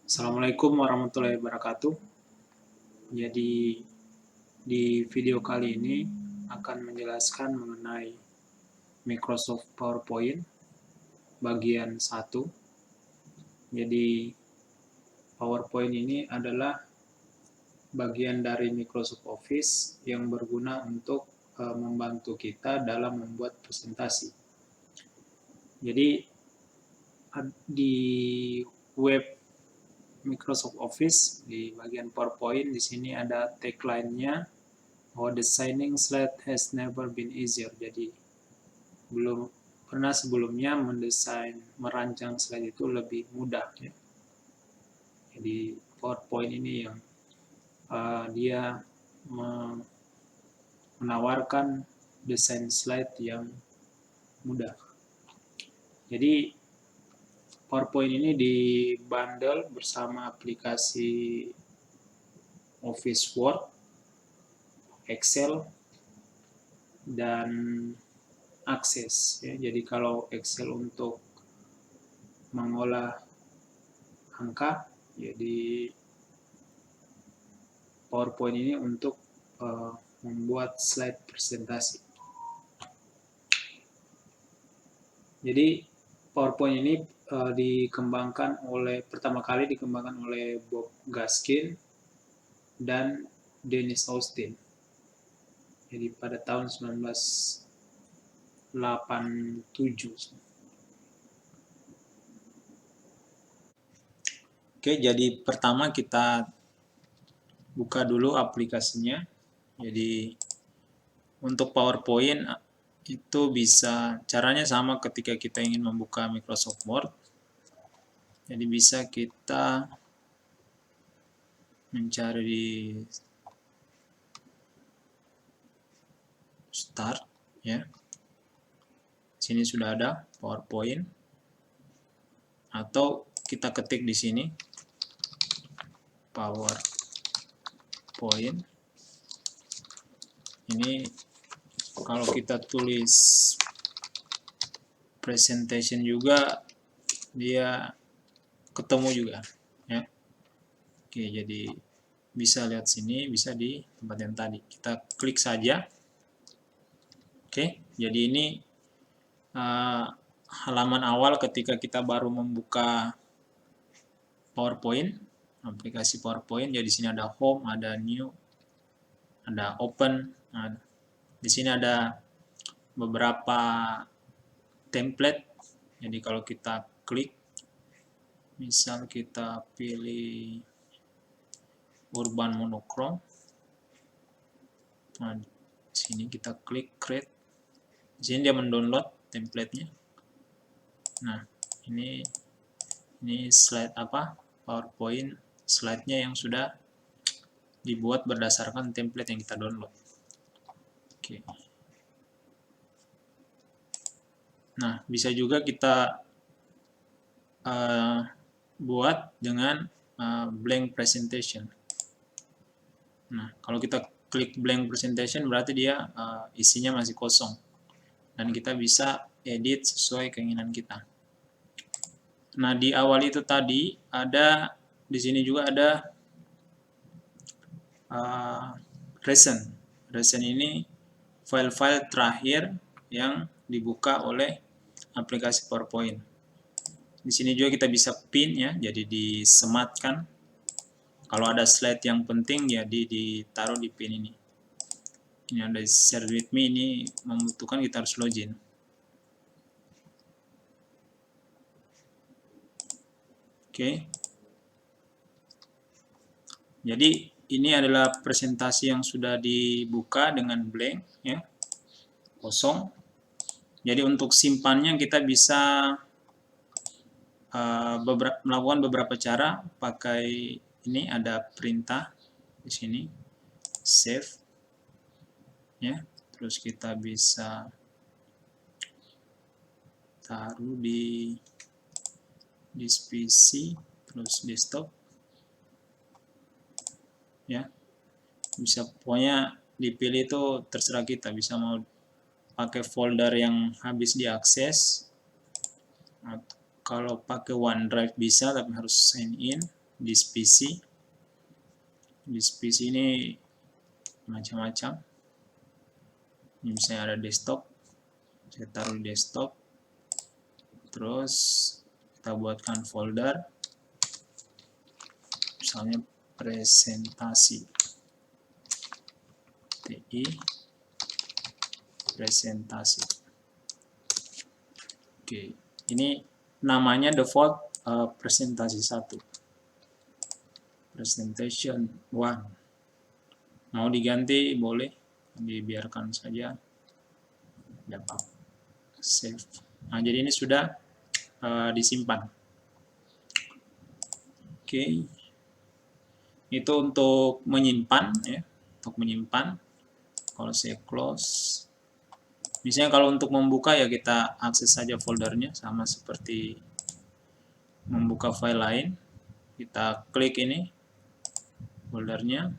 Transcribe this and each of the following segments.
Assalamualaikum warahmatullahi wabarakatuh. Jadi di video kali ini akan menjelaskan mengenai Microsoft PowerPoint bagian 1. Jadi PowerPoint ini adalah bagian dari Microsoft Office yang berguna untuk membantu kita dalam membuat presentasi. Jadi di web Microsoft Office di bagian PowerPoint di sini ada tagline-nya bahwa designing slide has never been easier. Jadi belum pernah sebelumnya merancang slide itu lebih mudah ya. Jadi PowerPoint ini yang dia menawarkan desain slide yang mudah. Jadi PowerPoint ini dibundle bersama aplikasi Office Word, Excel, dan Access. Ya. Jadi kalau Excel untuk mengolah angka, jadi PowerPoint ini untuk membuat slide presentasi. Jadi PowerPoint ini pertama kali dikembangkan oleh Bob Gaskin dan Dennis Austin. Jadi pada tahun 1987. Oke, jadi pertama kita buka dulu aplikasinya. Jadi untuk PowerPoint itu caranya sama ketika kita ingin membuka Microsoft Word. Jadi bisa kita mencari di Start ya. Sini sudah ada PowerPoint, atau kita ketik di sini PowerPoint. Ini kalau kita tulis presentation juga dia ketemu juga ya. Oke, jadi bisa lihat sini, bisa di tempat yang tadi. Kita klik saja. Oke, jadi ini halaman awal ketika kita baru membuka PowerPoint, aplikasi PowerPoint. Jadi di sini ada Home, ada New, ada Open. Nah, di sini ada beberapa template. Jadi kalau kita klik, misal kita pilih Urban Monochrome. Nah, di sini kita klik Create. Di sini dia mendownload template-nya. Nah, ini slide PowerPoint slide-nya yang sudah dibuat berdasarkan template yang kita download. Oke. Nah, bisa juga kita buat dengan blank presentation. Nah, kalau kita klik blank presentation berarti dia isinya masih kosong. Dan kita bisa edit sesuai keinginan kita. Nah, di awal itu tadi di sini juga ada recent. Recent ini file-file terakhir yang dibuka oleh aplikasi PowerPoint. Di sini juga kita bisa pin ya, jadi disematkan. Kalau ada slide yang penting jadi ditaruh di pin ini. Ini ada share with me, ini membutuhkan kita harus login. Oke. Jadi ini adalah presentasi yang sudah dibuka dengan blank ya. Kosong. Jadi untuk simpannya kita bisa melakukan beberapa cara. Pakai ini ada perintah di sini, save ya. Terus kita bisa taruh di PC, terus desktop ya. Bisa pokoknya dipilih itu terserah kita, bisa mau pakai folder yang habis diakses. Kalau pakai OneDrive bisa, tapi harus sign in. This PC. This PC ini macam-macam. Ini misalnya ada desktop, saya taruh di desktop. Terus kita buatkan folder, misalnya presentasi, TI presentasi. Oke, ini namanya default presentasi 1, presentation 1. Mau diganti boleh, dibiarkan saja. Dapat save. Nah, jadi ini sudah disimpan. Oke, itu untuk menyimpan ya, untuk menyimpan. Kalau saya close, misalnya kalau untuk membuka ya kita akses saja foldernya, sama seperti membuka file lain. Kita klik ini foldernya,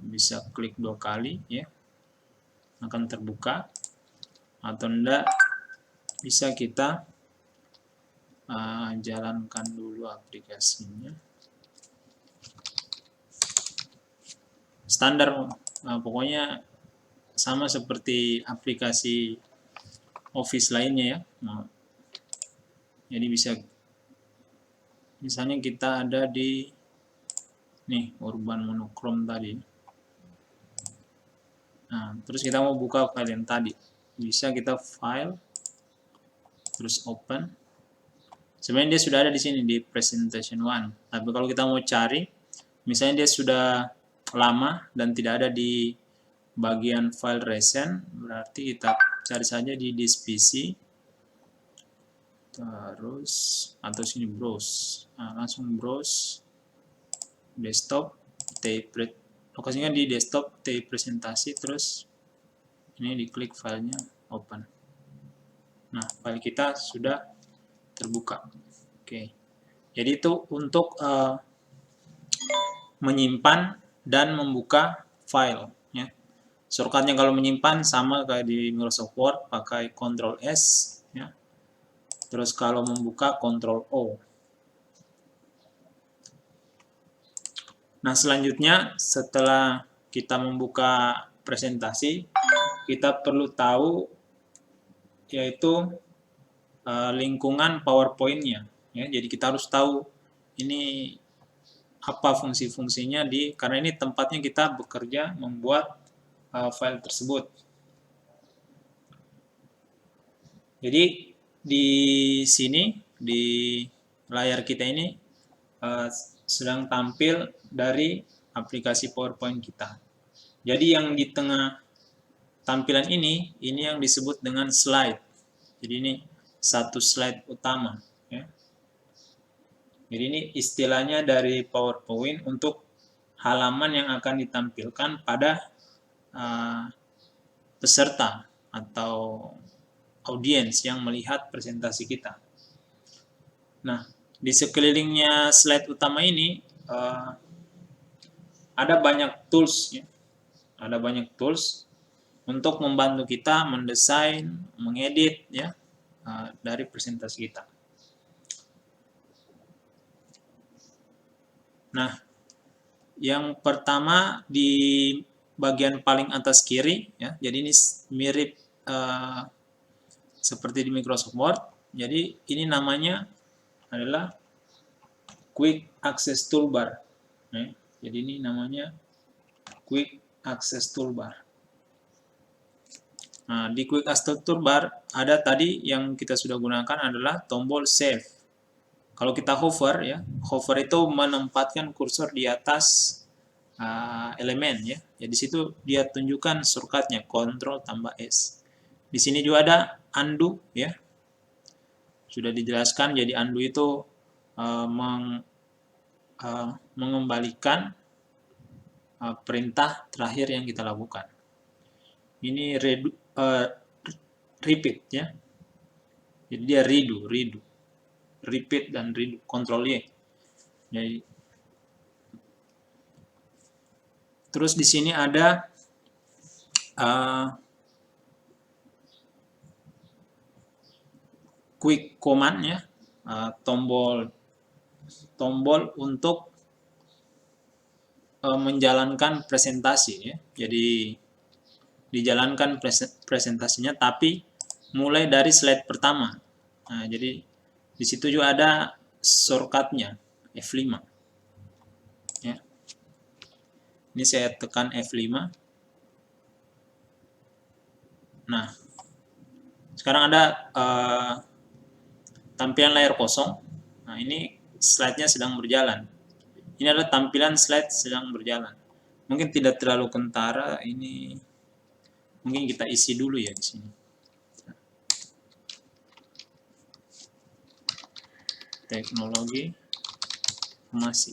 bisa klik 2 kali ya, akan terbuka. Atau enggak, bisa kita jalankan dulu aplikasinya. Standar, pokoknya sama seperti aplikasi Office lainnya ya. Jadi bisa, misalnya kita ada di nih Urban Monochrome tadi. Nah, terus kita mau buka file yang tadi, bisa kita file, terus open. Sebenarnya dia sudah ada di sini di presentation 1. Tapi kalau kita mau cari, misalnya dia sudah lama dan tidak ada di bagian file recent, berarti kita cari saja di this PC, terus atau sini browse. Nah, langsung browse desktop, lokasinya di desktop, TI presentasi, terus ini diklik filenya, open. Nah, file kita sudah terbuka. Oke, jadi itu untuk menyimpan dan membuka file ya. Shortcutnya kalau menyimpan sama kayak di Microsoft Word, pakai Ctrl S ya. Terus kalau membuka Ctrl O. Nah, selanjutnya setelah kita membuka presentasi, kita perlu tahu yaitu lingkungan PowerPoint-nya ya. Jadi kita harus tahu ini apa fungsi-fungsinya karena ini tempatnya kita bekerja membuat file tersebut. Jadi di sini di layar kita ini sedang tampil dari aplikasi PowerPoint kita. Jadi yang di tengah tampilan ini yang disebut dengan slide. Jadi ini satu slide utama ya. Jadi ini istilahnya dari PowerPoint untuk halaman yang akan ditampilkan pada peserta atau audiens yang melihat presentasi kita. Nah, di sekelilingnya slide utama ini ada banyak tools ya. Ada banyak tools untuk membantu kita mendesain, mengedit ya dari presentasi kita. Nah, yang pertama di bagian paling atas kiri ya. Jadi ini mirip seperti di Microsoft Word. Jadi ini namanya adalah Quick Access Toolbar. Jadi ini namanya Quick Access Toolbar. Nah, di Quick Access Toolbar ada tadi yang kita sudah gunakan adalah tombol Save. Kalau kita hover ya, hover itu menempatkan kursor di atas elemen ya. Jadi di situ dia tunjukkan shortcutnya Ctrl+S. Di sini juga ada undo ya. Sudah dijelaskan, jadi undo itu mengembalikan perintah terakhir yang kita lakukan. Ini repeat ya. Jadi dia redo, repeat dan redo, Ctrl+Y. Jadi terus di sini ada quick command ya, tombol tombol untuk menjalankan presentasi ya. Jadi dijalankan presentasinya, tapi mulai dari slide pertama. Nah, jadi di situ juga ada shortcutnya F5 ya. Ini saya tekan F5. Nah, sekarang ada tampilan layar kosong. Nah, ini slide-nya sedang berjalan. Ini adalah tampilan slide sedang berjalan. Mungkin tidak terlalu kentara, ini mungkin kita isi dulu ya di sini. Teknologi informasi.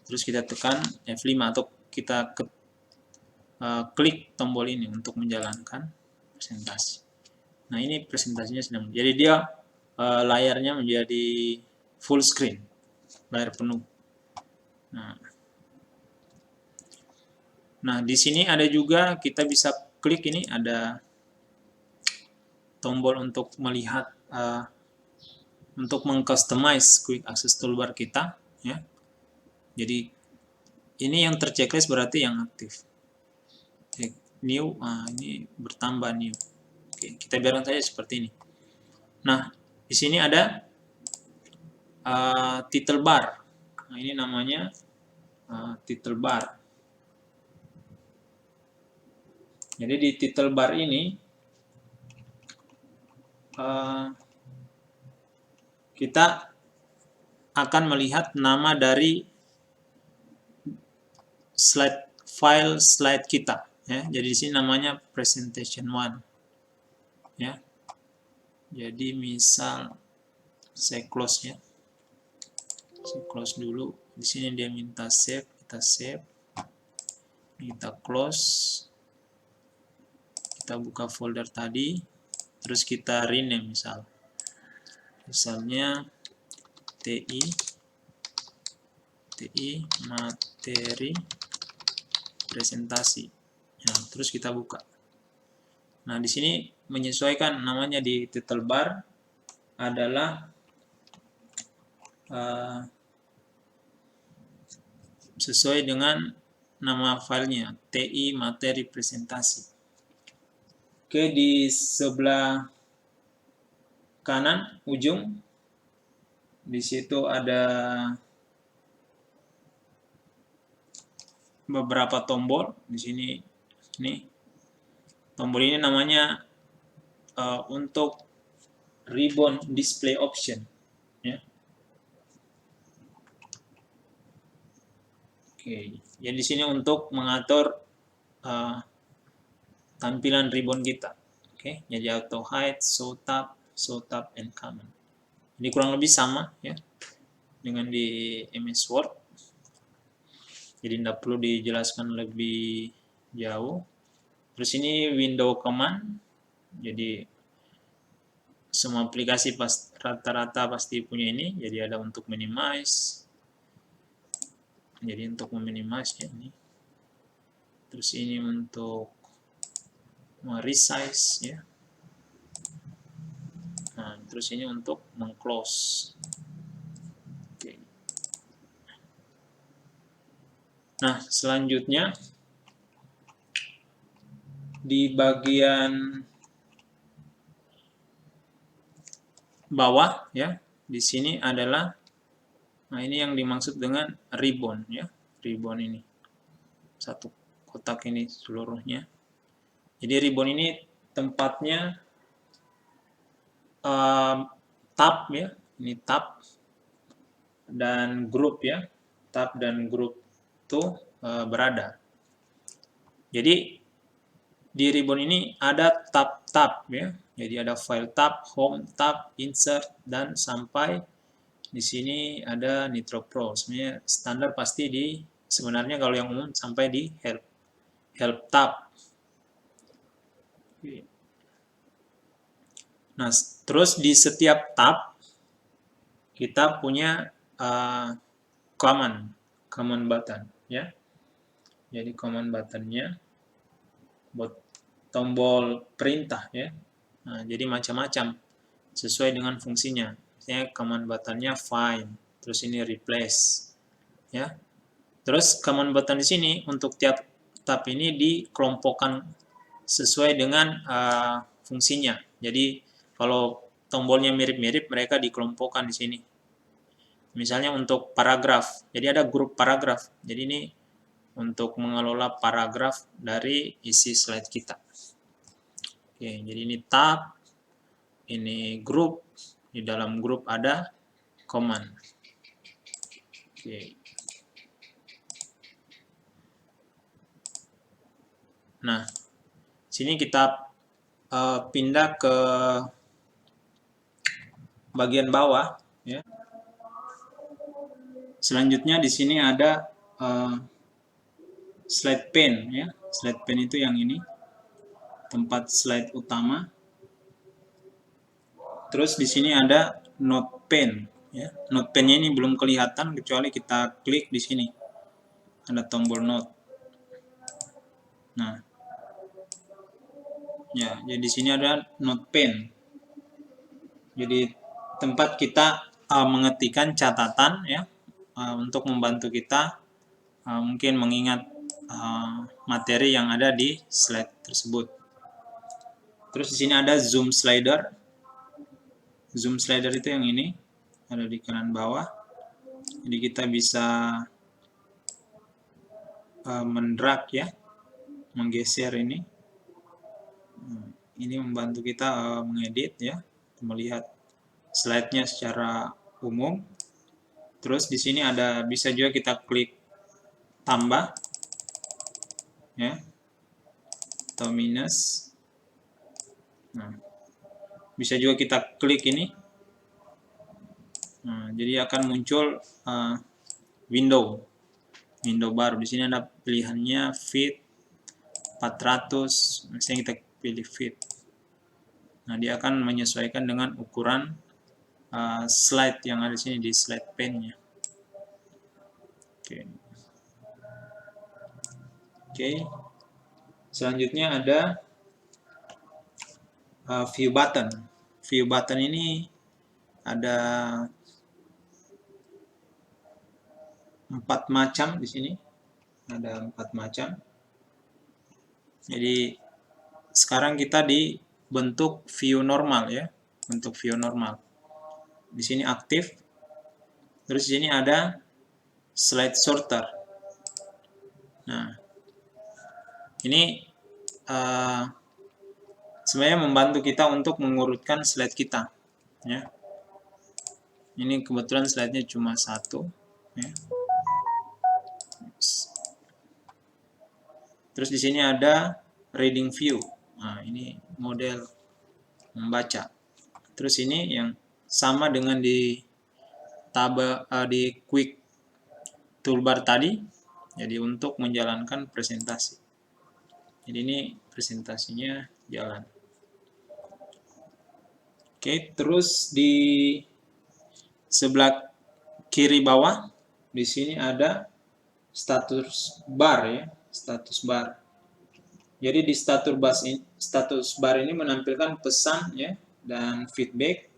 Terus kita tekan F5 atau kita klik tombol ini untuk menjalankan presentasi. Nah, ini presentasinya sedang. Jadi dia layarnya menjadi full screen, layar penuh. Nah, di sini ada juga kita bisa klik ini, ada tombol untuk melihat untuk mengcustomize quick access toolbar kita ya. Jadi ini yang terchecklist berarti yang aktif. New, ini bertambah new. Oke, kita biarkan saja seperti ini. Nah, di sini ada title bar. Nah, ini namanya title bar. Jadi di title bar ini kita akan melihat nama dari file slide kita ya. Jadi di sini namanya presentation 1 ya. Jadi misal saya close ya. Saya close dulu. Di sini dia minta save, kita save. Kita close. Kita buka folder tadi, terus kita rename misalnya TI materi presentasi. Ya, terus kita buka. Nah, di sini menyesuaikan namanya di title bar adalah sesuai dengan nama filenya TI materi presentasi. Oke, di sebelah kanan ujung di situ ada beberapa tombol. Di sini nih tombol ini namanya untuk ribbon display option ya. Oke, jadi di sini untuk mengatur tampilan ribbon kita. Oke, jadi auto hide, show tab, and comment. Ini kurang lebih sama ya dengan di MS Word. Jadi tidak perlu dijelaskan lebih jauh. Terus ini window command. Jadi semua aplikasi rata-rata pasti punya ini. Jadi ada untuk minimize. Jadi untuk meminimize ya ini. Terus ini untuk resize ya. Nah, terus ini untuk mengclose. Oke. Nah, selanjutnya di bagian bawah ya, di sini adalah, nah ini yang dimaksud dengan ribbon ya, ribbon ini satu kotak ini seluruhnya. Jadi ribbon ini tempatnya tab ya, ini tab dan grup ya, tab dan grup itu berada. Jadi di ribbon ini ada tab-tab ya. Jadi ada file tab, home tab, insert, dan sampai di sini ada Nitro Pro. Sebenarnya standar pasti sebenarnya kalau yang umum sampai di help tab. Nah, terus di setiap tab kita punya command button ya. Jadi command buttonnya buat tombol perintah ya. Nah, jadi macam-macam sesuai dengan fungsinya. Misalnya command buttonnya find, terus ini replace, ya. Terus command button di sini untuk tiap tab ini dikelompokkan sesuai dengan fungsinya. Jadi kalau tombolnya mirip-mirip, mereka dikelompokkan di sini. Misalnya untuk paragraf, jadi ada grup paragraf. Jadi ini untuk mengelola paragraf dari isi slide kita. Oke, jadi ini tab, ini grup, di dalam grup ada command. Oke. Nah, sini kita pindah ke bagian bawah, ya. Selanjutnya di sini ada slide pane, ya. Slide pane itu yang ini, tempat slide utama. Terus di sini ada note pane, ya. Note pane-nya ini belum kelihatan kecuali kita klik di sini. Ada tombol note. Nah, ya, jadi di sini ada note pane. Jadi tempat kita mengetikkan catatan, ya, untuk membantu kita mungkin mengingat materi yang ada di slide tersebut. Terus di sini ada zoom slider. Zoom slider itu yang ini, ada di kanan bawah. Jadi kita bisa mendrag, ya, menggeser ini. Ini membantu kita mengedit, ya, melihat slide-nya secara umum. Terus di sini ada, bisa juga kita klik tambah, ya, atau minus. Nah, bisa juga kita klik ini. Nah, jadi akan muncul window baru. Di sini ada pilihannya fit 400, misalnya kita pilih fit. Nah, dia akan menyesuaikan dengan ukuran slide yang ada di sini di slide pane-nya. Oke. Selanjutnya ada view button. View button ini ada 4 macam di sini. Ada 4 macam. Jadi sekarang kita di bentuk view normal, ya. Bentuk view normal. Di sini aktif. Terus di sini ada slide sorter. Nah, ini sebenarnya membantu kita untuk mengurutkan slide kita, ya. Ini kebetulan slide-nya cuma 1, ya. Terus di sini ada reading view. Nah, ini model membaca. Terus ini yang sama dengan di tab di quick toolbar tadi. Jadi untuk menjalankan presentasi. Jadi ini presentasinya jalan. Oke, terus di sebelah kiri bawah di sini ada status bar, ya, status bar. Jadi di status bar ini menampilkan pesan, ya, dan feedback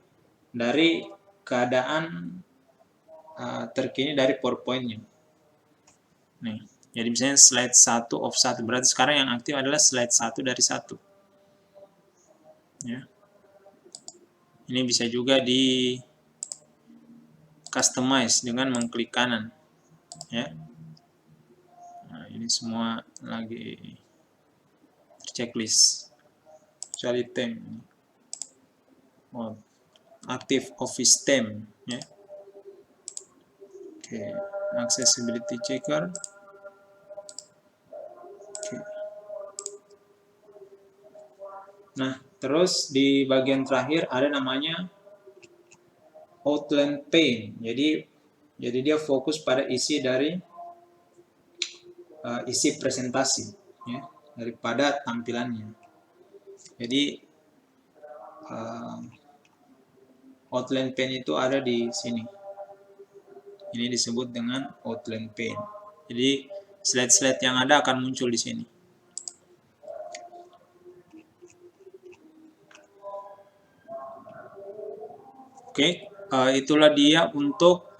dari keadaan terkini dari PowerPoint-nya. Nih, jadi misalnya slide 1 of 1, berarti sekarang yang aktif adalah slide 1 dari 1. Ya. Ini bisa juga di customize dengan mengklik kanan, ya. Nah, ini semua lagi checklist kecuali theme. Oh, active office theme, ya. Oke, accessibility checker. Oke. Nah, terus di bagian terakhir ada namanya outline pane. Jadi dia fokus pada isi dari isi presentasi, ya, daripada tampilannya. Jadi outline pane itu ada di sini. Ini disebut dengan outline pane. Jadi slide-slide yang ada akan muncul di sini. Oke, itulah dia untuk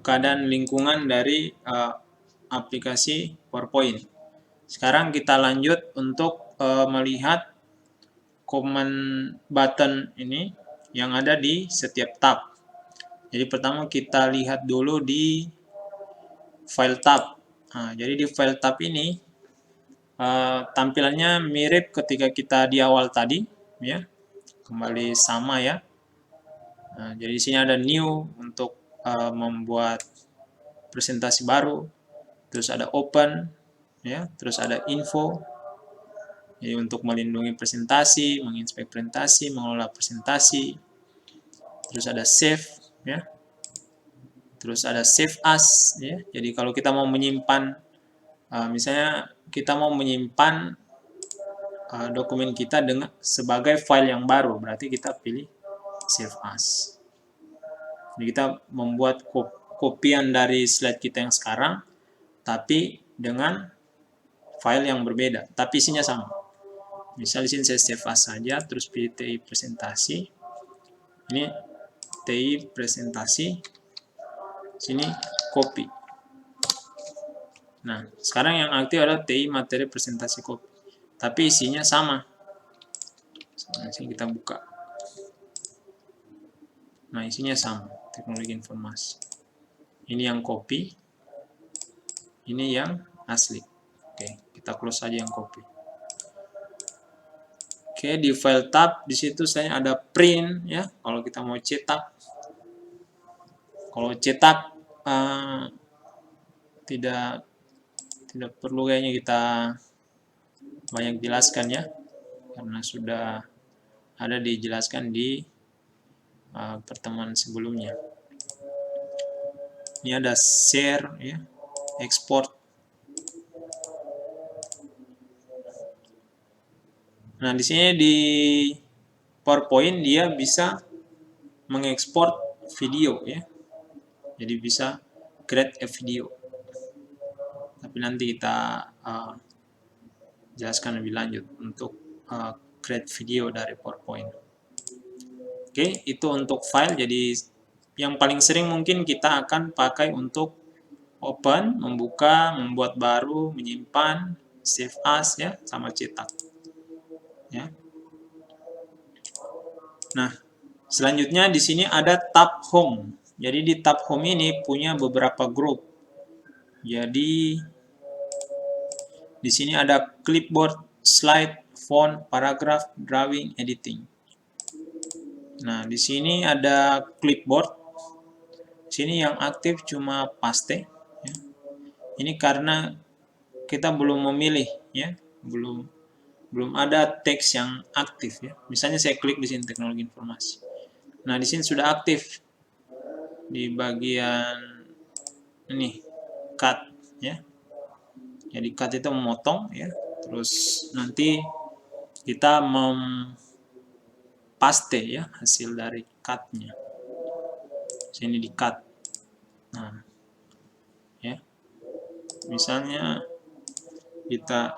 keadaan lingkungan dari aplikasi PowerPoint. Sekarang kita lanjut untuk melihat command button ini yang ada di setiap tab. Jadi pertama kita lihat dulu di file tab. Nah, jadi di file tab ini tampilannya mirip ketika kita di awal tadi, ya, kembali sama ya. Nah, jadi di sini ada new untuk membuat presentasi baru, terus ada open, ya, terus ada info, jadi untuk melindungi presentasi, menginspek presentasi, mengelola presentasi, terus ada save, ya, terus ada save as, ya. Jadi kalau kita mau menyimpan, misalnya kita mau menyimpan dokumen kita dengan sebagai file yang baru, berarti kita pilih save as. Jadi kita membuat kopian dari slide kita yang sekarang, tapi dengan file yang berbeda, tapi isinya sama. Misal di sini saya save as saja, terus pilih TI presentasi. Ini TI presentasi, sini copy. Nah, sekarang yang aktif adalah TI materi presentasi copy, tapi isinya sama. Nah, sini kita buka. Nah, isinya sama, teknologi informasi. Ini yang copy, ini yang asli. Oke, kita close saja yang copy. Oke, di file tab di situ saya ada print ya. Kalau kita mau cetak, kalau cetak tidak perlu kayaknya kita banyak jelaskan ya, karena sudah ada dijelaskan di pertemuan sebelumnya. Ini ada share ya, export. Nah, di sini di PowerPoint dia bisa mengekspor video ya. Jadi bisa create a video. Tapi nanti kita jelaskan lebih lanjut untuk create video dari PowerPoint. Oke, itu untuk file. Jadi yang paling sering mungkin kita akan pakai untuk open, membuka, membuat baru, menyimpan, save as ya, sama cetak. Ya. Nah, selanjutnya di sini ada tab home. Jadi di tab home ini punya beberapa grup. Jadi di sini ada clipboard, slide, font, paragraph, drawing, editing. Nah, di sini ada clipboard. Sini yang aktif cuma paste. Ya. Ini karena kita belum memilih, ya, belum ada teks yang aktif ya. Misalnya saya klik di sini teknologi informasi. Nah, di sini sudah aktif di bagian ini cut ya. Jadi cut itu memotong ya. Terus nanti kita paste ya hasil dari cutnya. Sini di cut. Nah, ya. Misalnya kita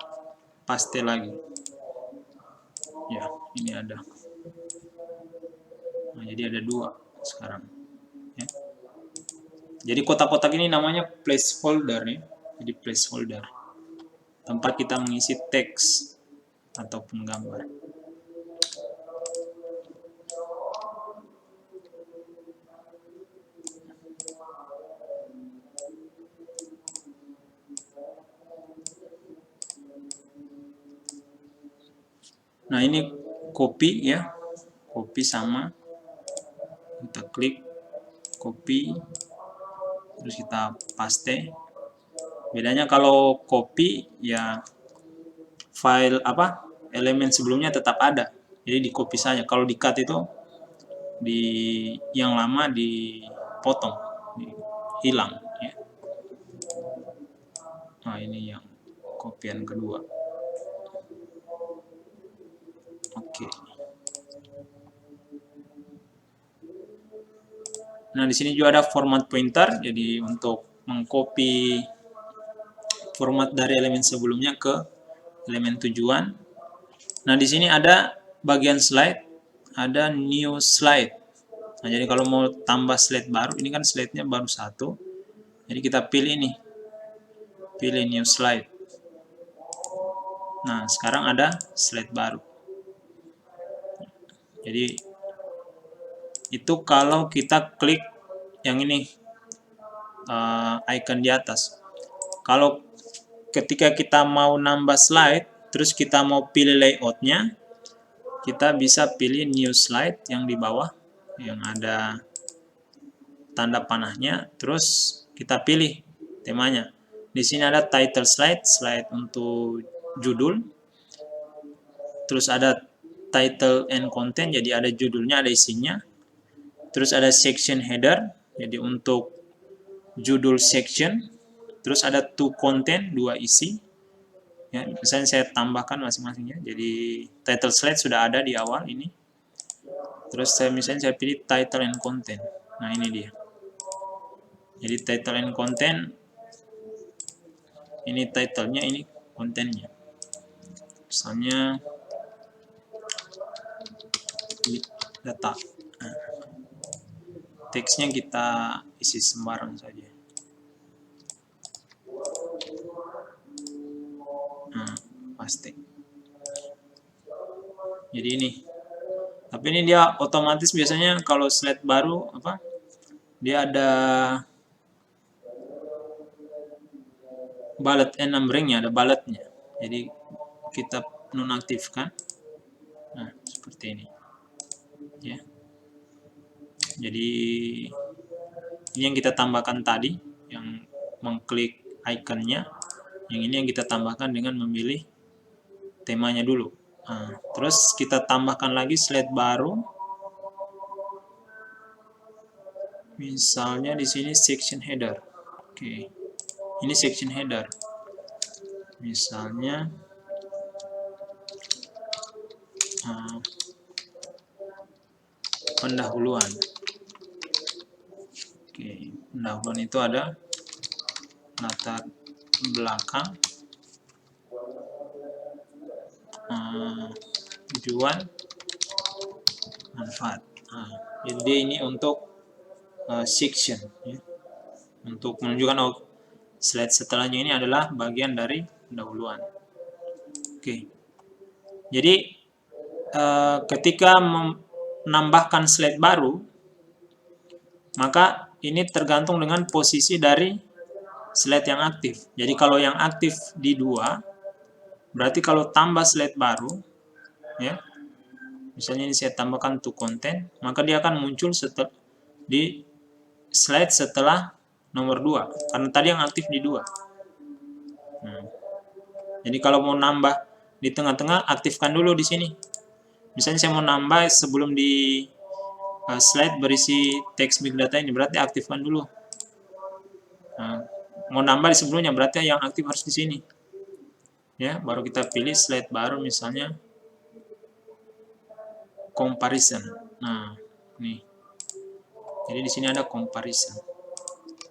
paste lagi. Ya, ini ada. Nah, jadi ada 2 sekarang. Ya. Jadi kotak-kotak ini namanya placeholder ya. Jadi placeholder. Tempat kita mengisi teks ataupun gambar. Nah, ini copy ya. Copy sama. Kita klik copy. Terus kita paste. Bedanya kalau copy ya file elemen sebelumnya tetap ada. Jadi di copy saja. Kalau di cut itu di yang lama dipotong, hilang ya. Nah, ini yang kopian kedua. Oke. Nah, di sini juga ada format pointer. Jadi untuk mengcopy format dari elemen sebelumnya ke elemen tujuan. Nah, di sini ada bagian slide, ada new slide. Nah, jadi kalau mau tambah slide baru, ini kan slide-nya baru satu. Jadi kita pilih ini, pilih new slide. Nah, sekarang ada slide baru. Jadi itu kalau kita klik yang ini, icon di atas. Kalau ketika kita mau nambah slide, terus kita mau pilih layoutnya, kita bisa pilih new slide yang di bawah, yang ada tanda panahnya, terus kita pilih temanya. Di sini ada title slide, slide untuk judul, terus ada title and content, jadi ada judulnya, ada isinya, terus ada section header, jadi untuk judul section, terus ada to content, dua isi, ya, misalnya saya tambahkan masing-masingnya, jadi title slide sudah ada di awal ini, terus misalnya saya pilih title and content. Nah, ini dia. Jadi title and content, ini titlenya, ini kontennya. Misalnya data. Nah, teksnya kita isi sembarang saja. Nah, pasti. Jadi ini. Tapi ini dia otomatis biasanya kalau slide baru apa? Dia ada bullet and numbering-nya, ada bullet-nya. Jadi kita nonaktifkan. Nah, seperti ini. Ya. Jadi ini yang kita tambahkan tadi, yang mengklik ikonnya. Yang ini yang kita tambahkan dengan memilih temanya dulu. Nah, terus kita tambahkan lagi slide baru. Misalnya di sini section header. Oke. Ini section header. Misalnya pendahuluan. Oke, pendahuluan itu ada latar belakang, tujuan, manfaat. Nah, jadi ini untuk section, ya. Untuk menunjukkan slide setelahnya ini adalah bagian dari pendahuluan. Oke, jadi ketika menambahkan slide baru, maka ini tergantung dengan posisi dari slide yang aktif. Jadi kalau yang aktif di 2, berarti kalau tambah slide baru, ya, misalnya ini saya tambahkan to content, maka dia akan muncul di slide setelah nomor 2, karena tadi yang aktif di 2. Jadi kalau mau nambah di tengah-tengah, aktifkan dulu di sini. Misalnya saya mau nambah sebelum di slide berisi teks big data ini, berarti aktifkan dulu. Nah, mau nambah di sebelumnya, berarti yang aktif harus di sini. Ya, baru kita pilih slide baru, misalnya comparison. Nah, nih. Jadi di sini ada comparison.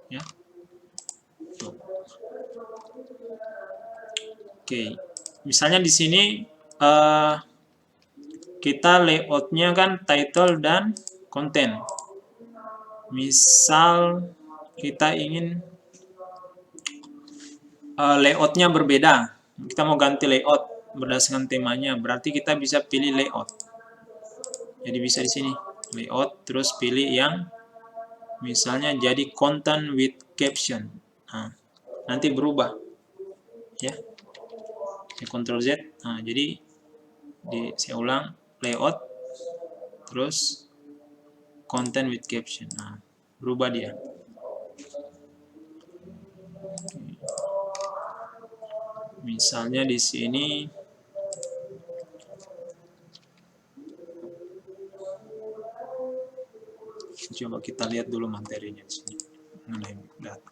Ya. Tuh. Oke. Misalnya di sini kita layoutnya kan title dan content. Misal kita ingin layoutnya berbeda, kita mau ganti layout berdasarkan temanya, berarti kita bisa pilih layout. Jadi bisa di sini layout, terus pilih yang misalnya jadi content with caption. Nah, nanti berubah, ya. Ctrl Z. Nah, jadi saya ulang, layout, terus content with caption. Nah, berubah dia. Misalnya di sini coba kita lihat dulu materinya di sini mengenai data.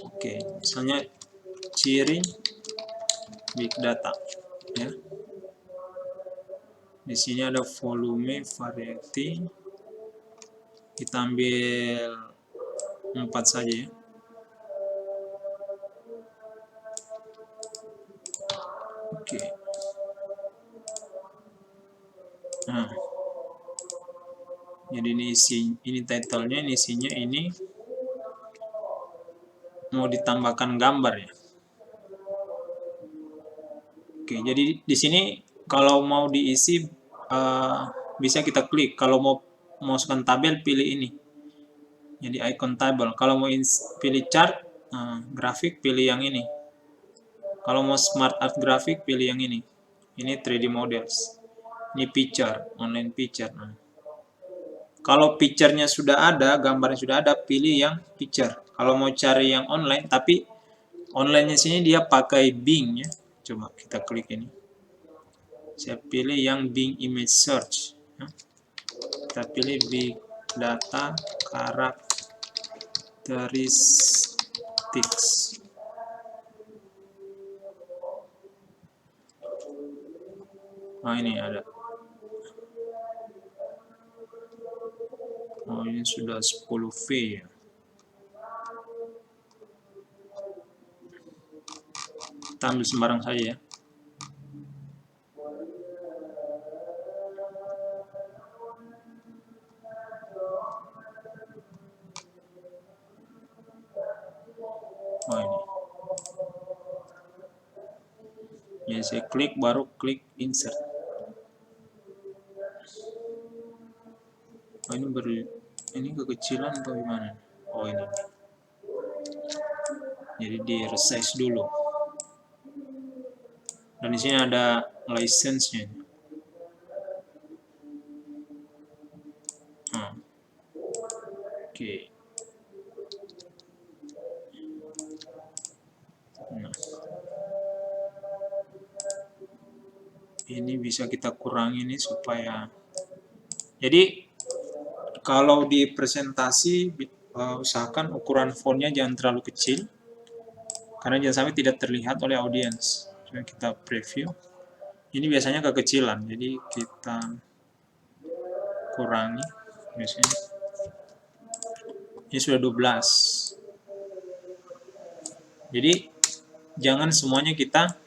Oke, misalnya ciri big data, ya. Di sini ada volume, variety. Kita ambil 4 saja, ya. Oke. Nah, jadi ini title-nya, ini isinya, ini mau ditambahkan gambar ya. Oke, jadi di sini kalau mau diisi bisa kita klik. Kalau mau masukkan tabel, pilih ini. Jadi icon tabel. Kalau mau pilih chart, grafik, pilih yang ini. Kalau mau smart art grafik, pilih yang ini. Ini 3D models. Ini picture, online picture. Kalau picture-nya sudah ada, gambarnya sudah ada, pilih yang picture. Kalau mau cari yang online, tapi online-nya sini dia pakai Bing ya. Coba kita klik ini. Saya pilih yang Bing Image Search. Kita pilih Big Data Characteristics. Nah, ini ada. Oh, ini sudah 10V ya. Kita ambil sembarang saja ya. Oh, ini. Ya, saya klik, baru klik insert. Oh, ini kekecilan atau gimana? Oh, ini. Jadi di resize dulu. Dan di sini ada license-nya. Oke. Nah. Ini bisa kita kurangi ini supaya. Jadi kalau di presentasi usahakan ukuran fontnya jangan terlalu kecil. Karena jangan sampai tidak terlihat oleh audiens. Coba kita preview. Ini biasanya kekecilan, jadi kita kurangi biasanya. Ini sudah 12. Jadi jangan semuanya kita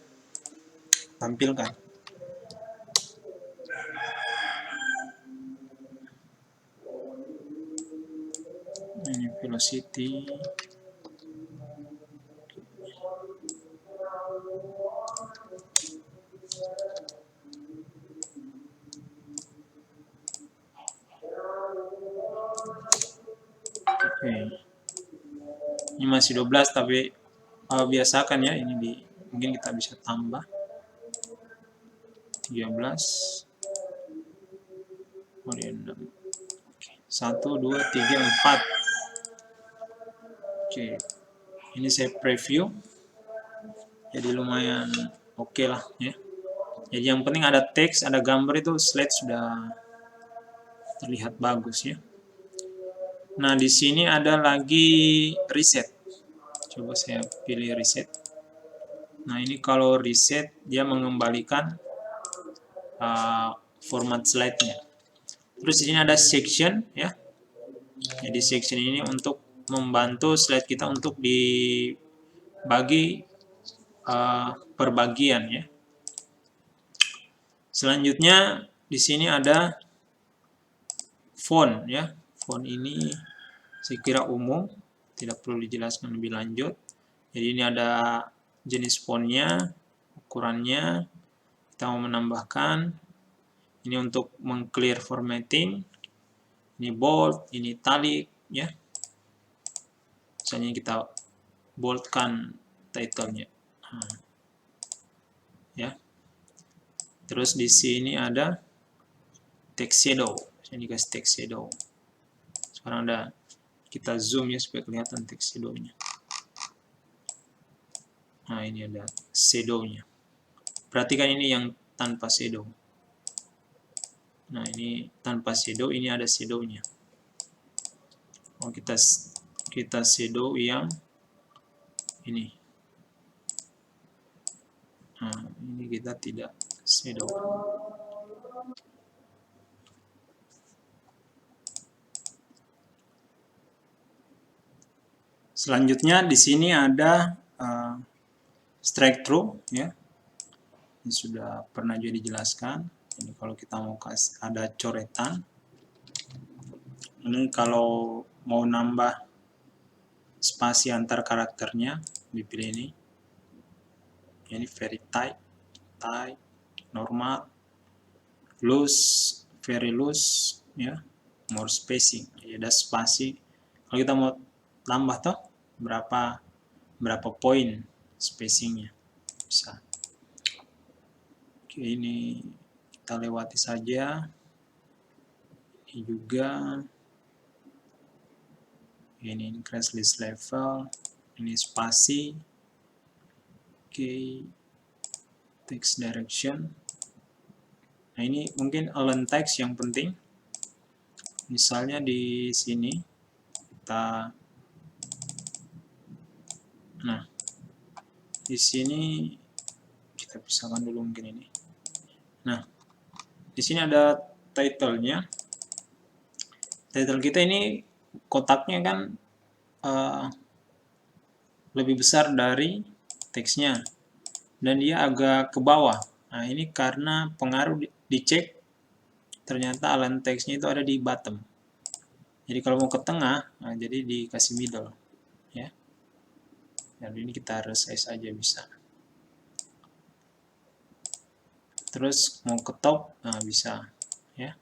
tampilkan. Ini velocity. Oke. Ini masih 12 tapi biasakan ya ini mungkin kita bisa tambah 13. Kemudian 6. Oke. 1 2 3 4. Oke. Ini saya preview. Jadi lumayan oke lah ya. Jadi yang penting ada teks, ada gambar, itu slide sudah terlihat bagus ya. Nah, di sini ada lagi reset. Coba saya pilih reset. Nah, ini kalau reset dia mengembalikan format slide-nya. Terus di sini ada section ya. Jadi section ini untuk membantu slide kita untuk dibagi per bagian ya. Selanjutnya di sini ada font ya. Font ini saya kira umum, tidak perlu dijelaskan lebih lanjut. Jadi ini ada jenis fontnya, ukurannya, kita mau menambahkan. Ini untuk meng-clear formatting. Ini bold, ini italic ya. Misalnya kita boldkan title-nya. Ya. Terus di sini ada text shadow. Ini dikasih text shadow. Sekarang ada, kita zoom ya supaya kelihatan text shadow-nya. Nah, ini ada shadow-nya. Perhatikan ini yang tanpa shadow. Nah, ini tanpa shadow, ini ada shadow-nya. Oh, kita shadow yang ini. Nah, ini kita tidak shadow. Selanjutnya di sini ada strike through ya. Ini sudah pernah juga dijelaskan. Ini kalau kita mau kasih ada coretan. Ini kalau mau nambah spasi antar karakternya, dipilih ini. Ini very tight, tight, normal, loose, very loose, ya, more spacing. Jadi ada spasi. Kalau kita mau tambah tuh berapa poin spacingnya bisa. Oke, ini kita lewati saja. Ini juga. Ini increase list level. Ini spasi. Oke, text direction. Nah, ini mungkin align text yang penting. Misalnya di sini kita, nah di sini kita pisahkan dulu mungkin ini. Nah, di sini ada title-nya. Title kita ini kotaknya kan lebih besar dari teksnya dan dia agak ke bawah. Nah, ini karena pengaruh dicek ternyata align text-nya itu ada di bottom. Jadi kalau mau ke tengah, nah jadi dikasih middle, ya. Jadi ini kita resize aja bisa. Terus mau ke top, nah bisa, ya.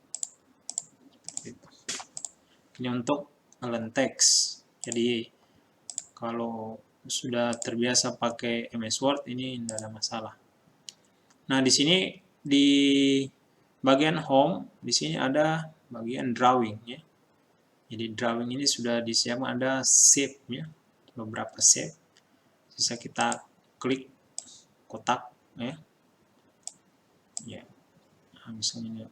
Ini untuk align text. Jadi kalau sudah terbiasa pakai MS Word ini tidak ada masalah. Nah, di sini di bagian home, di sini ada bagian drawing, ya. Jadi drawing ini sudah disiapkan, ada shape, ya, beberapa shape. Bisa kita klik kotak, ya. Ya. Nah, misalnya ini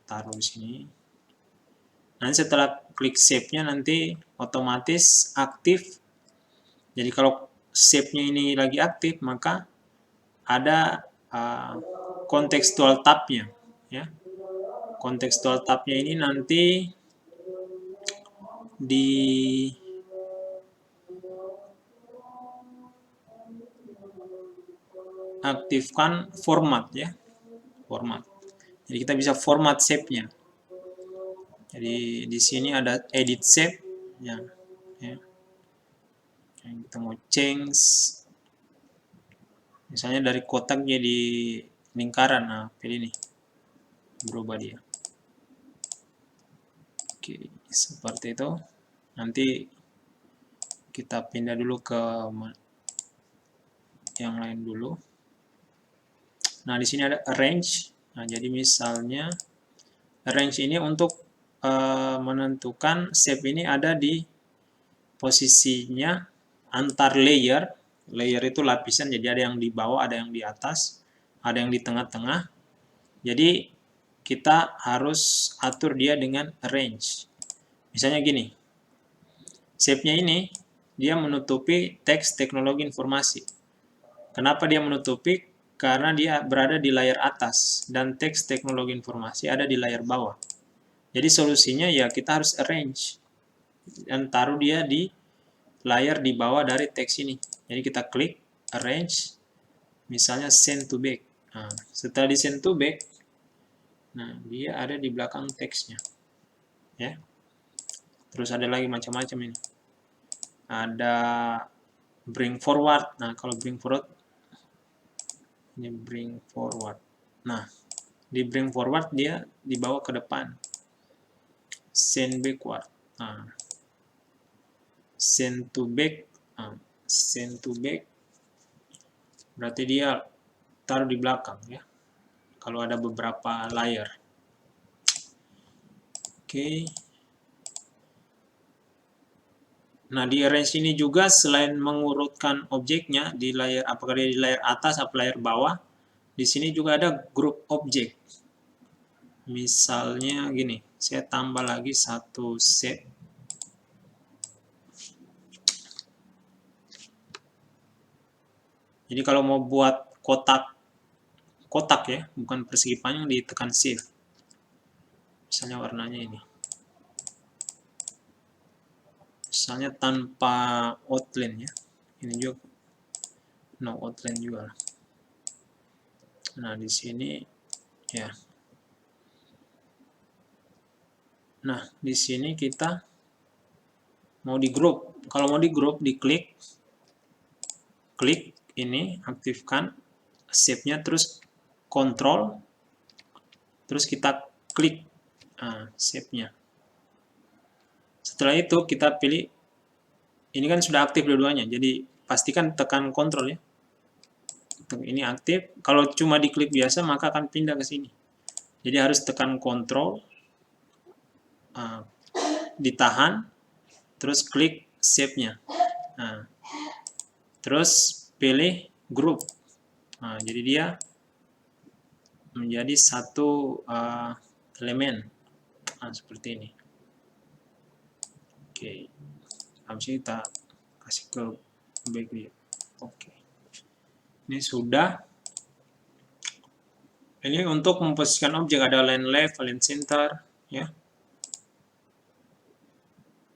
taruh di sini. Nanti setelah klik shape-nya nanti otomatis aktif. Jadi kalau shape-nya ini lagi aktif, maka ada contextual tab-nya, ya. Contextual tab-nya ini nanti diaktifkan format, ya. Format. Jadi kita bisa format shape-nya. Jadi di sini ada edit shape, ya. Kita mau change, misalnya dari kotak jadi lingkaran, nah pilih nih, berubah dia. Oke, seperti itu. Nanti kita pindah dulu ke yang lain dulu. Nah, di sini ada arrange. Nah, jadi misalnya arrange ini untuk menentukan shape ini ada di posisinya antar layer. Layer itu lapisan, jadi ada yang di bawah, ada yang di atas, ada yang di tengah-tengah. Jadi kita harus atur dia dengan arrange. Misalnya gini, shape-nya ini dia menutupi teks teknologi informasi. Kenapa dia menutupi? Karena dia berada di layar atas dan teks teknologi informasi ada di layar bawah. Jadi solusinya ya kita harus arrange dan taruh dia di layar di bawah dari teks ini. Jadi kita klik arrange, misalnya send to back. Nah, setelah di send to back, nah dia ada di belakang teksnya, ya. Terus ada lagi macam-macam ini. Ada bring forward. Nah, kalau bring forward, ini bring forward. Nah, di bring forward dia dibawa ke depan. Send backward. Nah, send to back. Nah, send to back berarti dia taruh di belakang, ya. Kalau ada beberapa layer. Oke. Nah, di arrange ini juga selain mengurutkan objeknya di layar, apakah dia di layar atas atau layar bawah, di sini juga ada group objek. Misalnya gini, saya tambah lagi satu set. Jadi kalau mau buat kotak ya, bukan persegi panjang, ditekan shift. Misalnya warnanya ini. Misalnya tanpa outline, ya. Ini juga no outline juga. Nah, di sini ya Nah, di sini kita mau di grup. Kalau mau di grup, diklik, klik ini, aktifkan shape-nya, terus kontrol, terus kita klik shape-nya. Setelah itu kita pilih, ini kan sudah aktif dua-duanya, jadi pastikan tekan kontrol ya. Ini aktif, kalau cuma diklik biasa maka akan pindah ke sini. Jadi harus tekan kontrol, ditahan, terus klik shape-nya. Nah, terus pilih grup. Nah, jadi dia menjadi satu elemen. Nah, seperti ini. Oke. Habis ini kita kasih ke background. Oke. Ini sudah. Ini untuk memposisikan objek, ada line left, line center, ya.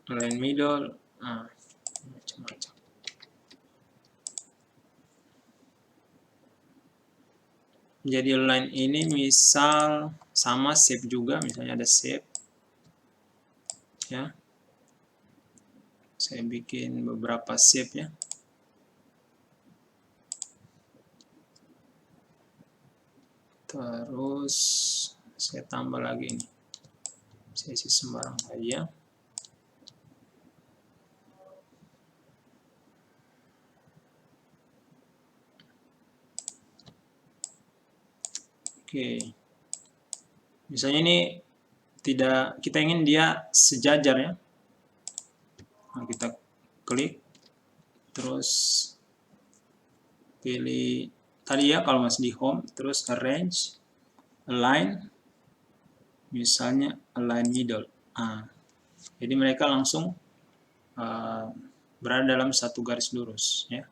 Line middle, macam-macam. Jadi line ini misal sama shape juga, misalnya ada shape, ya. Saya bikin beberapa shape ya. Terus saya tambah lagi ini. Saya isi sembarang saja. Oke. Misalnya ini tidak, kita ingin dia sejajar ya. Nah, kita klik, terus pilih tadi ya, kalau masih di home, terus arrange, align, misalnya align middle. Jadi mereka langsung berada dalam satu garis lurus ya.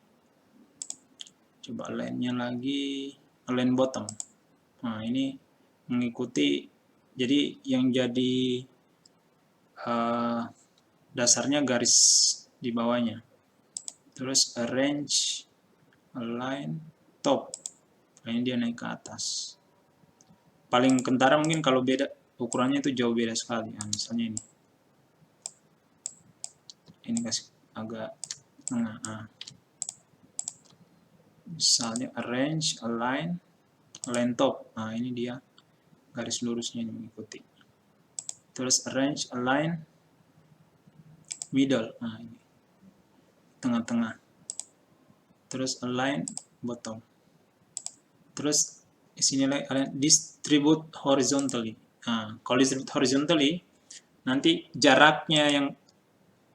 Coba align-nya lagi, align bottom. Nah, ini mengikuti, jadi yang jadi dasarnya garis di bawahnya. Terus arrange, align, top. Nah, ini dia naik ke atas. Paling kentara mungkin kalau beda, ukurannya itu jauh beda sekali. Nah, misalnya ini. Ini kasih agak tengah. Misalnya arrange, align, align top. Nah, ini dia garis lurusnya yang mengikuti. Terus arrange, align, middle. Nah, ini tengah-tengah. Terus align, bottom. Terus di sini lagi distribute horizontally. Nah, kalau distribute horizontally, nanti jaraknya yang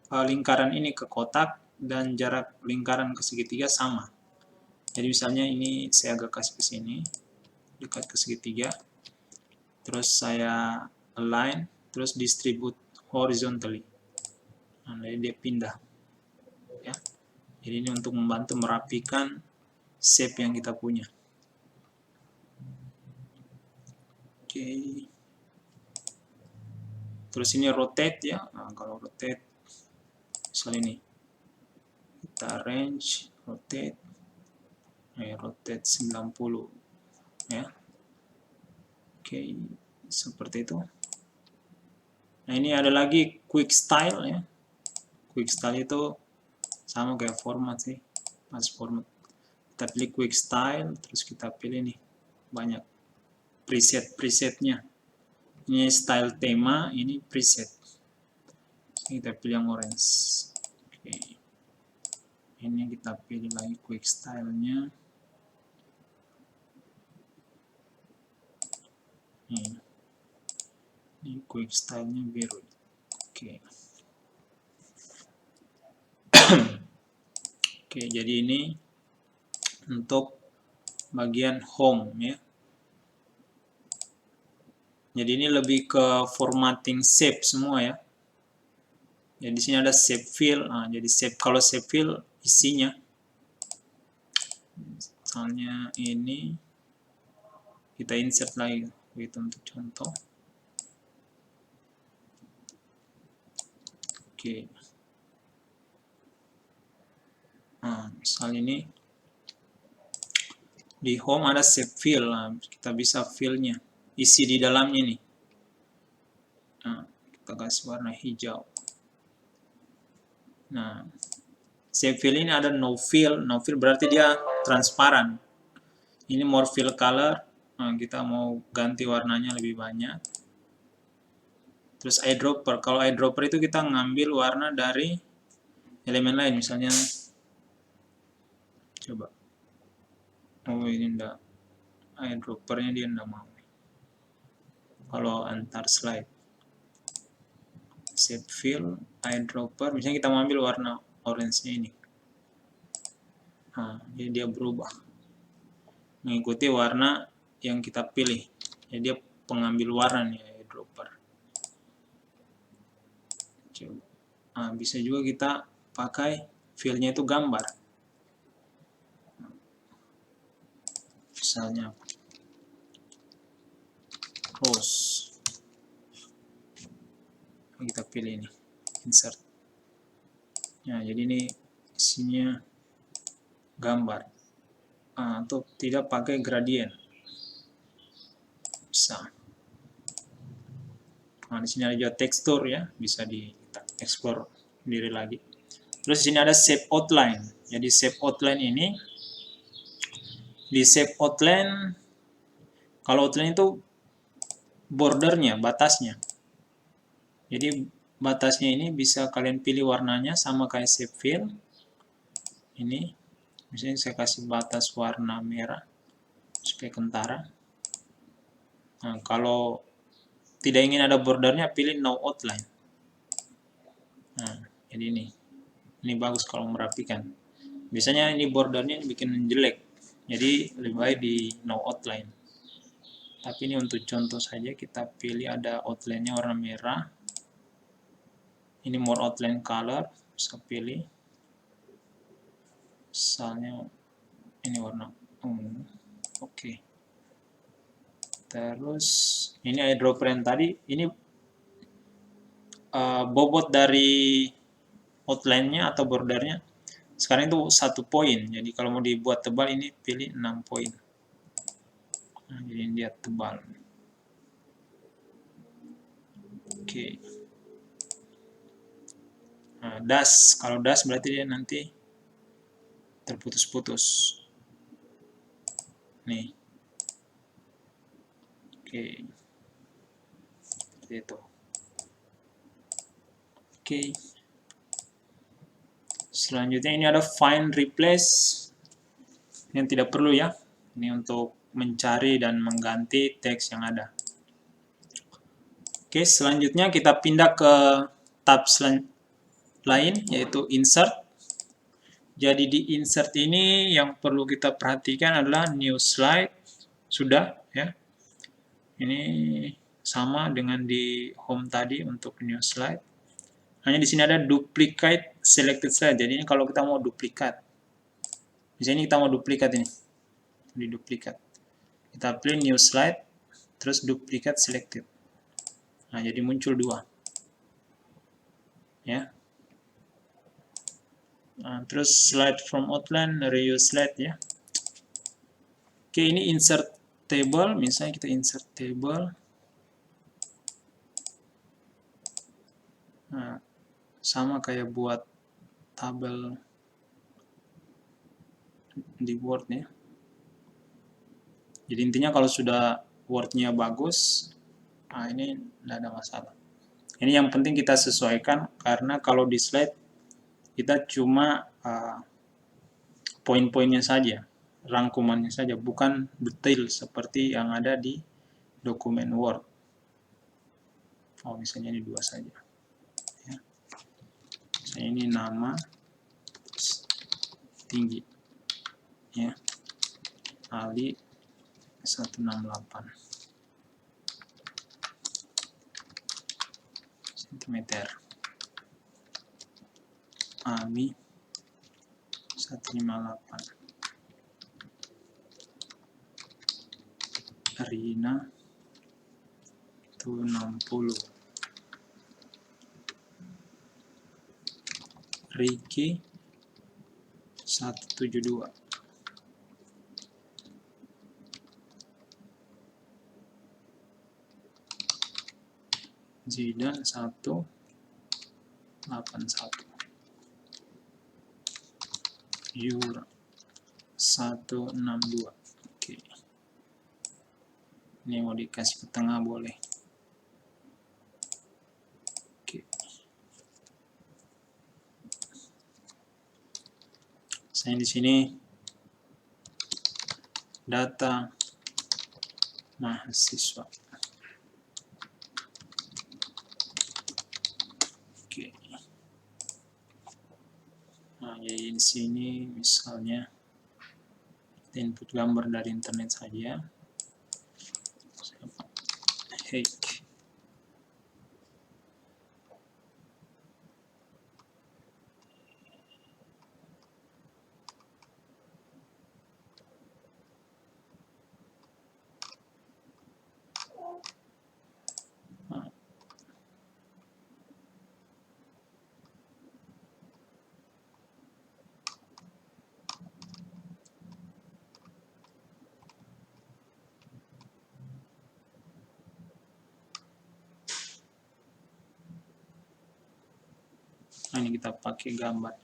lingkaran ini ke kotak dan jarak lingkaran ke segitiga sama. Jadi misalnya ini saya agak kasih ke sini, dekat ke segitiga. Terus saya align, terus distribute horizontally. Nah, jadi dia pindah. Ya. Jadi ini untuk membantu merapikan shape yang kita punya. Oke. Terus ini rotate ya. Nah, kalau rotate, misalnya ini kita arrange, rotate, rotate 90 ya. Oke, seperti itu. Nah, ini ada lagi quick style ya. Quick style itu sama kayak format sih. Pas format kita pilih quick style, terus kita pilih nih banyak presetnya. Ini style tema, ini preset. Kita pilih yang orange. Oke. Ini kita pilih lagi quick style-nya. Ini quick style-nya biru. Oke. Oke, jadi ini untuk bagian home ya. Jadi ini lebih ke formatting shape semua ya. Jadi di sini ada shape fill. Nah, jadi shape, kalau shape fill isinya, misalnya ini kita insert lagi, itu untuk contoh. Oke. Nah, misalnya ini di home ada shape fill. Nah, kita bisa fill-nya, isi di dalamnya nih. Nah, kita kasih warna hijau. Nah, shape fill ini ada no fill berarti dia transparan. Ini more fill color, nah, kita mau ganti warnanya lebih banyak. Terus eyedropper, kalau eyedropper itu kita ngambil warna dari elemen lain, misalnya, coba, oh ini enggak, eyedroppernya dia enggak mau. Kalau antar slide, shape fill, eyedropper, misalnya kita mau ambil warna orange-nya ini. Nah, jadi dia berubah mengikuti warna yang kita pilih. Jadi dia pengambil warna nih eyedropper. Coba. Nah, bisa juga kita pakai fill-nya itu gambar. Misalnya rose. Kita pilih ini, insert. Nah, jadi ini isinya gambar. Atau tidak pakai gradient. Bisa. Nah, di sini ada juga tekstur ya, bisa kita explore sendiri lagi. Terus di sini ada shape outline. Jadi shape outline ini, di shape outline, kalau outline itu bordernya, batasnya. Jadi batasnya ini bisa kalian pilih warnanya sama kayak shape fill. Ini, misalnya saya kasih batas warna merah supaya kentara. Nah, kalau tidak ingin ada bordernya, pilih no outline. Nah, jadi ini bagus kalau merapikan. Biasanya ini bordernya bikin jelek, jadi lebih baik di no outline. Tapi ini untuk contoh saja, kita pilih ada outline-nya warna merah. Ini more outline color, bisa pilih. Misalnya ini warna ungu. Oke. Terus ini eyedropper yang tadi, ini bobot dari outline-nya atau bordernya sekarang itu 1 poin. Jadi kalau mau dibuat tebal ini pilih 6 poin. Nah, jadi dia tebal. Oke. Nah, das, kalau das berarti dia nanti terputus-putus. Nih. Oke. Seperti itu. Oke. Selanjutnya ini ada find replace. Yang tidak perlu ya. Ini untuk mencari dan mengganti teks yang ada. Oke, selanjutnya kita pindah ke tab lain, yaitu insert. Jadi di insert ini yang perlu kita perhatikan adalah new slide. Sudah ya. Ini sama dengan di home tadi untuk new slide. Hanya di sini ada duplicate selected slide. Jadi ini kalau kita mau duplikat. Misalnya ini kita mau duplikat ini. Di duplikat. Kita pilih new slide, terus duplicate selected. Nah, jadi muncul 2. Ya. Nah, terus slide from outline, reuse slide ya. Oke, ini insert table, misalnya kita insert table. Nah, sama kayak buat tabel di Word ya. Jadi intinya kalau sudah Word-nya bagus, nah ini tidak ada masalah. Ini yang penting kita sesuaikan, karena kalau di slide kita cuma poin-poinnya saja, rangkumannya saja, bukan detail seperti yang ada di dokumen Word. Oh, misalnya ini 2 saja. Ya. Misalnya ini nama tinggi. Ya. Ali 168 cm. Ami 158. Rina itu 60. Ricky 172. Zidane 181, Euro 162. Oke. Ini mau dikasih ke tengah boleh. Oke. Saya di sini data mahasiswa. Oke. Nah, jadi di sini misalnya kita input gambar dari internet saja. Hake. Nah, ini kita pakai gambar.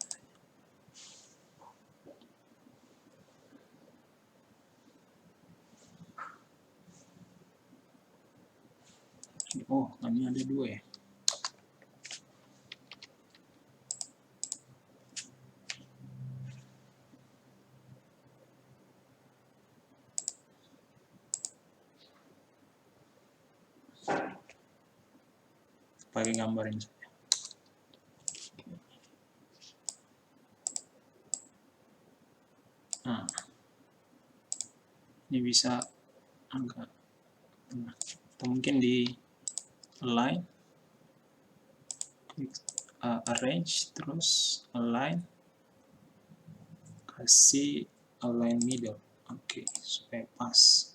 Oh, ini ada 2 ya. Pakai gambar ini saja. Nah, ini bisa agak atau mungkin di align, arrange, terus align, kasih align middle. Oke, supaya pas.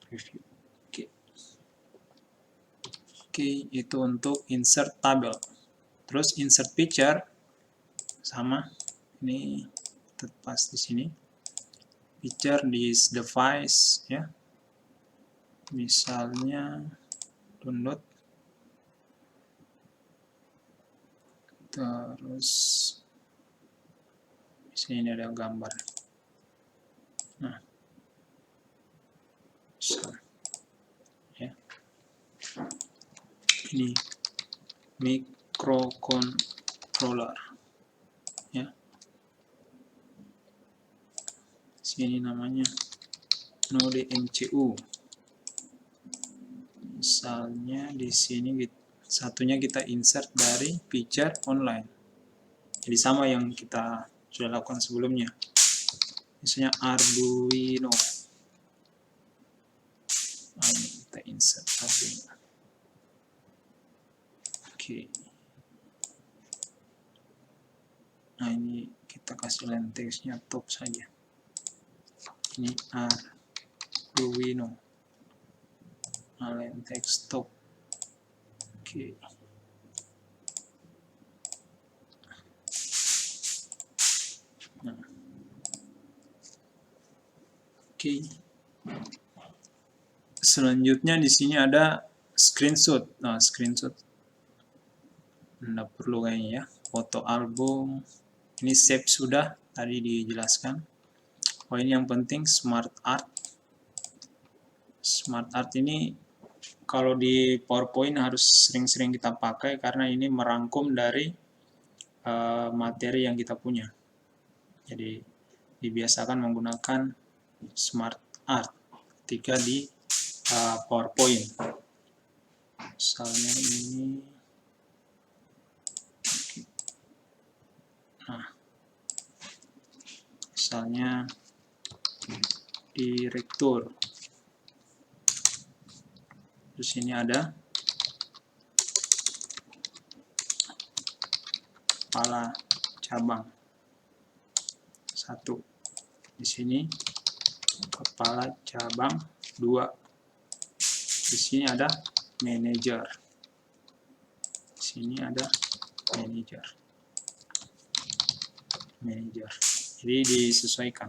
Preview. Oke, itu untuk insert tabel. Terus insert picture sama, ini pas di sini. Picture this device ya. Misalnya download. Terus di sini ada gambar. Nah, misal ya. Ini microcontroller ya. Sini namanya node MCU. Misalnya di sini satunya kita insert dari picture online. Jadi sama yang kita sudah lakukan sebelumnya. Misalnya Arduino. Nah, ini kita insert Arduino. Oke. Nah, ini kita kasih line text-nya top saja. Ini Arduino. Nah, line text top. Oke. Nah. Oke. Selanjutnya di sini ada screenshot. Nah, screenshot nggak perlu kayaknya ya. Foto album. Ini save sudah tadi dijelaskan. Oh, ini yang penting smart art. Smart art ini kalau di PowerPoint harus sering-sering kita pakai karena ini merangkum dari materi yang kita punya. Jadi dibiasakan menggunakan smart art ketika di PowerPoint. Misalnya ini. Nah, misalnya direktur. Terus ini ada kepala cabang. 1. Di sini kepala cabang 2. Di sini ada manajer. Di sini ada manajer. Jadi disesuaikan.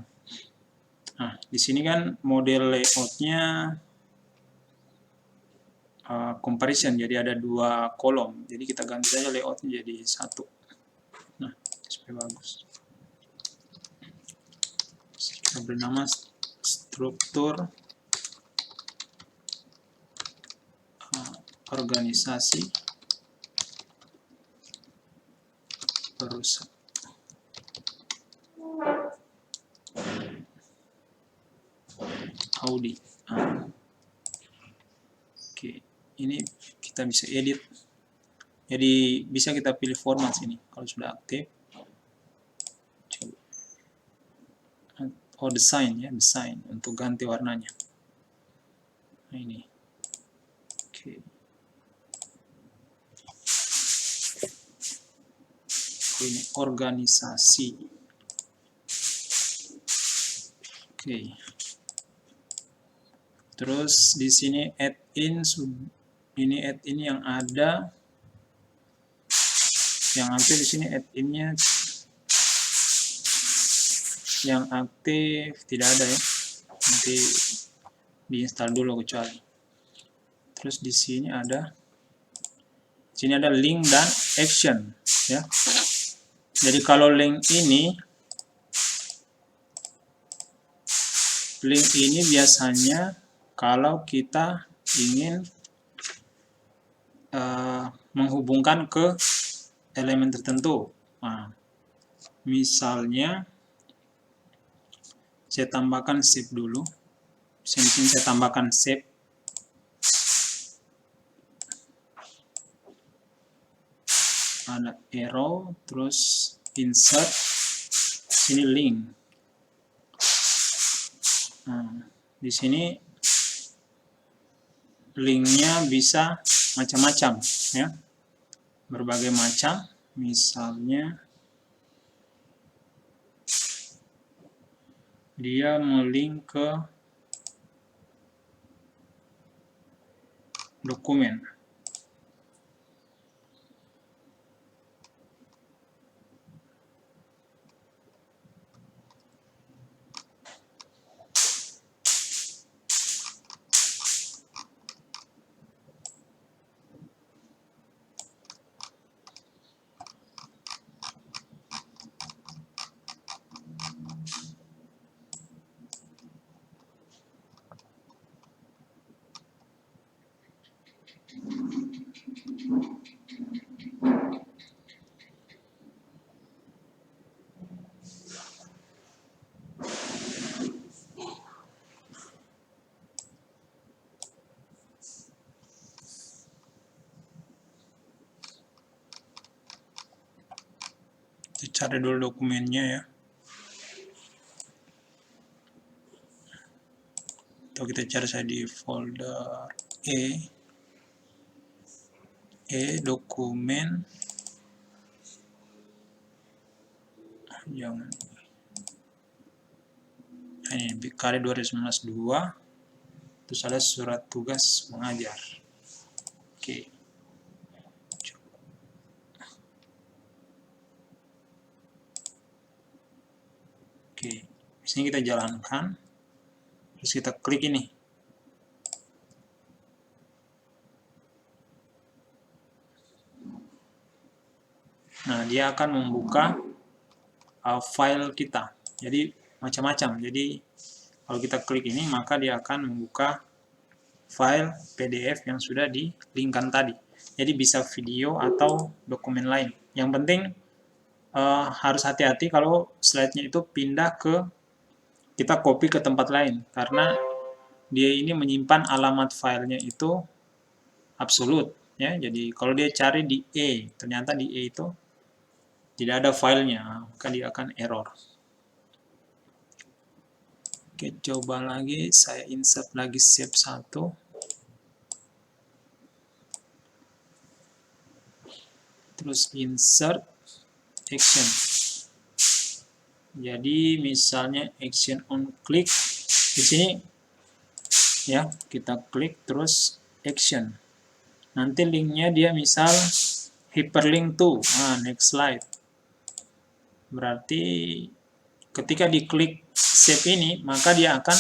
Nah, di sini kan model layoutnya comparison, jadi ada 2 kolom, jadi kita ganti saja layoutnya jadi 1. Nah, supaya bagus, kita beri nama struktur organisasi perusahaan. Audi. Oke, ini kita bisa edit. Jadi bisa kita pilih format sini kalau sudah aktif. Coba. Oh, desain ya, desain untuk ganti warnanya. Nah, ini. Oke. Ini organisasi. Oke. Terus di sini add in, ini add in yang ada, yang aktif di sini add in-nya, yang aktif tidak ada ya, nanti diinstal dulu kecuali. Terus di sini ada link dan action ya. Jadi kalau link ini biasanya kalau kita ingin menghubungkan ke elemen tertentu. Nah, misalnya saya tambahkan shape dulu. Sini saya tambahkan shape. Ada arrow, terus insert, sini link. Nah, di sini linknya bisa macam-macam ya, berbagai macam. Misalnya dia melink ke dokumen. Kita cari dulu dokumennya ya. Atau kita cari saya di folder dokumen. Jangan. Ini BKD 2019-2. Terus ada surat tugas mengajar. Oke. Oke, di sini kita jalankan, terus kita klik ini. Nah, dia akan membuka file kita. Jadi macam-macam. Jadi kalau kita klik ini, maka dia akan membuka file PDF yang sudah di-linkkan tadi. Jadi bisa video atau dokumen lain. Yang penting harus hati-hati kalau slide-nya itu pindah kita copy ke tempat lain, karena dia ini menyimpan alamat filenya itu absolut ya. Jadi kalau dia cari di ternyata di itu tidak ada filenya, maka dia akan error. Oke, coba lagi saya insert lagi shape 1. Terus insert action. Jadi misalnya action on click di sini ya, kita klik terus action. Nanti linknya dia misal hyperlink to next slide. Berarti ketika diklik save ini, maka dia akan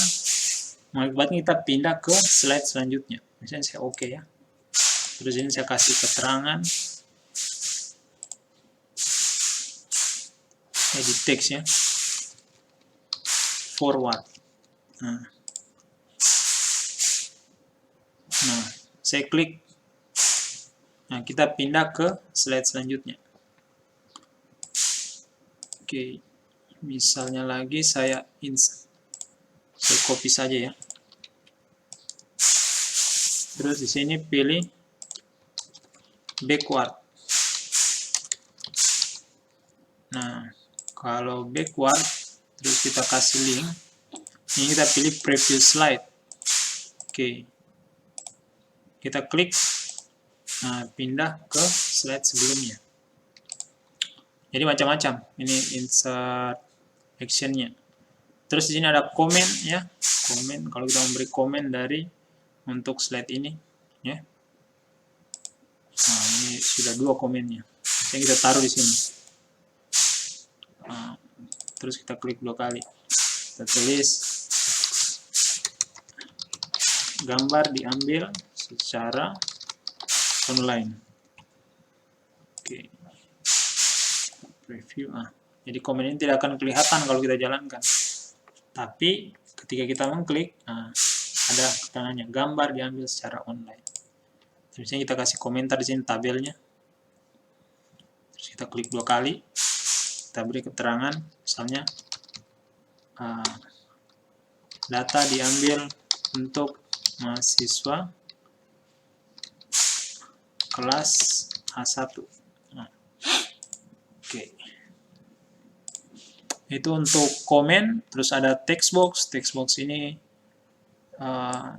mengakibatkan kita pindah ke slide selanjutnya. Misalnya saya oke ya. Terus ini saya kasih keterangan, edit text ya, forward. Nah, saya klik. Nah, kita pindah ke slide selanjutnya. Oke, misalnya lagi saya copy saja ya. Terus di sini pilih backward. Nah, kalau backward, terus kita kasih link. Ini kita pilih preview slide. Oke, kita klik. Nah, pindah ke slide sebelumnya. Jadi macam-macam. Ini insert actionnya. Terus di sini ada komen ya. Komen, kalau kita memberi komen dari untuk slide ini ya. Nah, ini sudah 2 komennya. Yang kita taruh di sini. Nah, terus kita klik 2 kali. Kita tulis gambar diambil secara online. Oke. Preview. Jadi komen ini tidak akan kelihatan kalau kita jalankan. Tapi ketika kita mengklik, ada keterangannya gambar diambil secara online. Terus kita kasih komentar di sini tabelnya. Terus kita klik 2 kali. Kita beri keterangan, misalnya data diambil untuk mahasiswa kelas A1. Oke. Itu untuk komen. Terus ada text box. Text box ini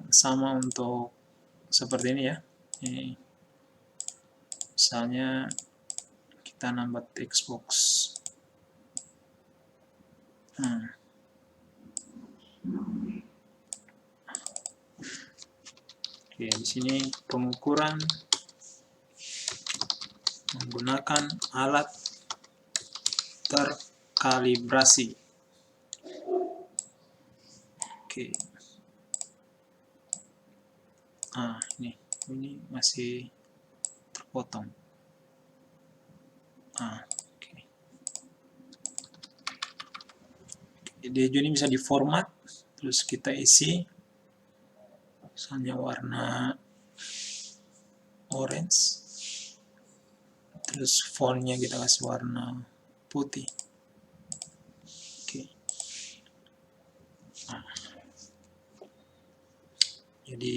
sama untuk seperti ini ya. Ini, misalnya kita nambah text box. Oke, di sini pengukuran menggunakan alat terkalibrasi. Oke. Ini masih terpotong. Oke. Dia ini bisa diformat, terus kita isi, misalnya warna orange, terus fontnya kita kasih warna putih. Oke. Jadi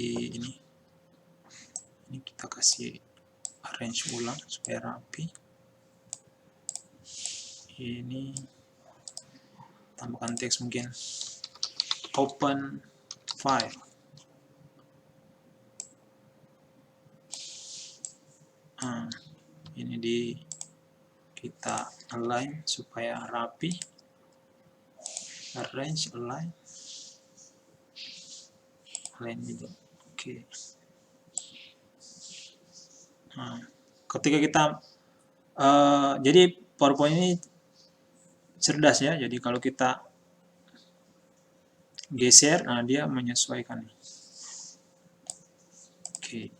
ini kita kasih arrange ulang supaya rapi. Ini tambahkan teks mungkin open file. Ini kita align supaya rapi. Arrange, align juga. Oke. Ketika kita jadi PowerPoint ini cerdas ya. Jadi kalau kita geser, dia menyesuaikan. Oke.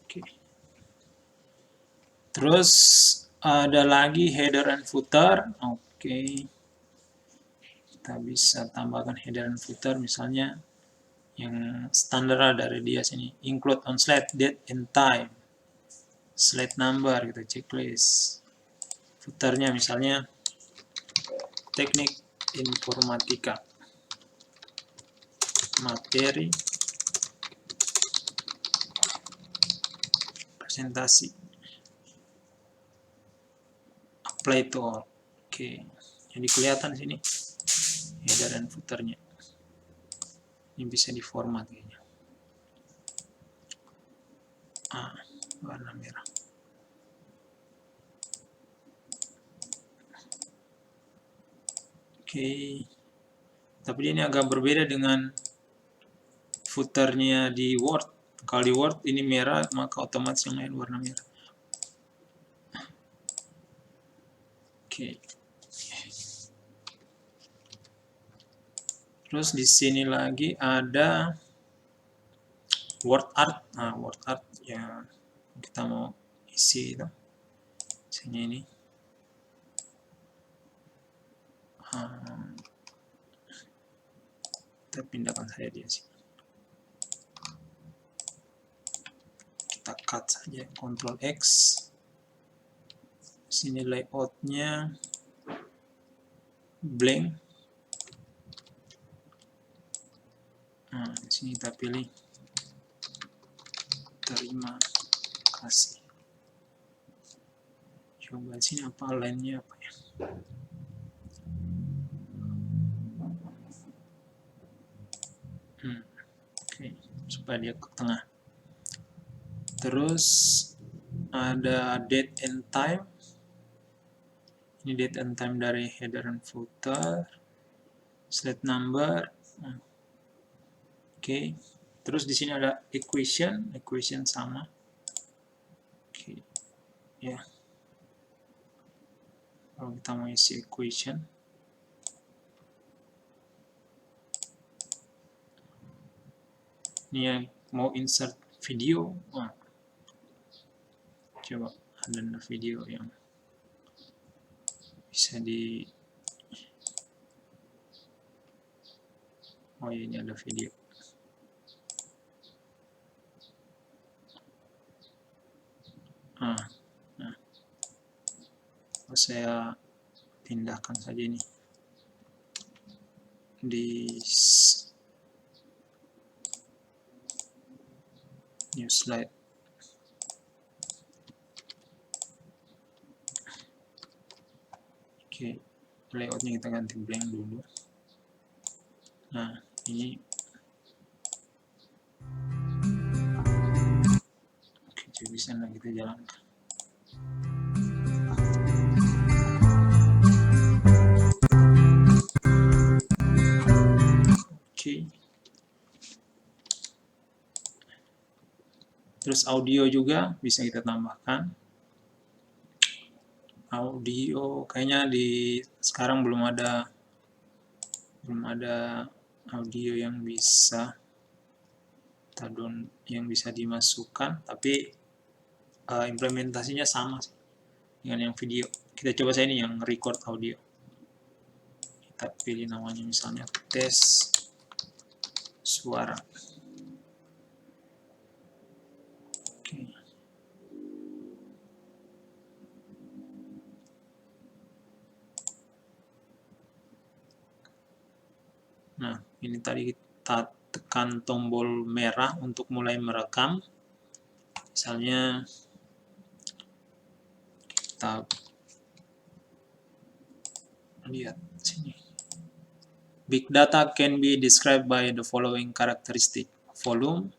Oke. Terus ada lagi header and footer. Oke. Kita bisa tambahkan header and footer, misalnya yang standar dari dia sini, include on slide date and time, slide number gitu, checklist. Footernya misalnya teknik informatika, materi, presentasi, apply to all. Oke. Jadi kelihatan sini header dan footernya. Ini bisa diformat kayaknya. Warna merah. Oke. Tapi ini agak berbeda dengan footernya di Word. Kalau di Word ini merah, maka otomatis yang lain warna merah. Oke. Terus di sini lagi ada word art. Nah, word art ya kita mau isi itu. Sini ini. Kita pindahkan saja dia sini. Kita cut saja, Ctrl X. Sini layoutnya blank. Nah, di sini kita pilih terima kasih. Coba di sini apa line-nya apa ya? Oke, supaya dia ke tengah. Terus ada date and time. Ini date and time dari header and footer. Slide number. Oke. Terus di sini ada equation sama. Oke. Ya. Kalau kita mau isi equation, ini yang mau insert video. Coba ada video yang bisa di ini ada video. Nah, saya pindahkan saja ini di new slide. Oke, layoutnya kita ganti blank dulu. Nah, ini oke, jadi bisa kita jalankan. Oke. Terus audio juga bisa kita tambahkan. Audio kayaknya di sekarang belum ada audio yang bisa dimasukkan, tapi implementasinya sama sih dengan yang video. Kita coba saja ini yang record audio. Kita pilih namanya misalnya tes suara. Oke. Nah, ini tadi kita tekan tombol merah untuk mulai merekam. Misalnya kita lihat sini. Big data can be described by the following characteristic: volume,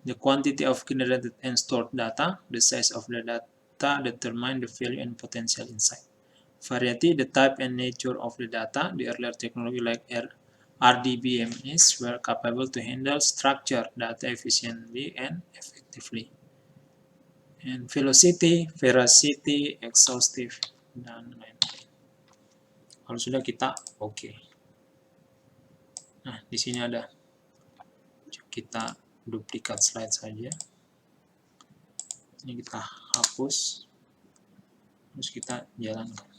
the quantity of generated and stored data, the size of the data determine the value and potential insight. Variety, the type and nature of the data. The earlier technology like RDBMS were capable to handle structured data efficiently and effectively. And velocity, veracity, exhaustive, dan lain-lain. Kalau sudah kita oke. Nah, di sini ada. Kita duplikat slide saja. Ini kita hapus. Terus kita jalankan.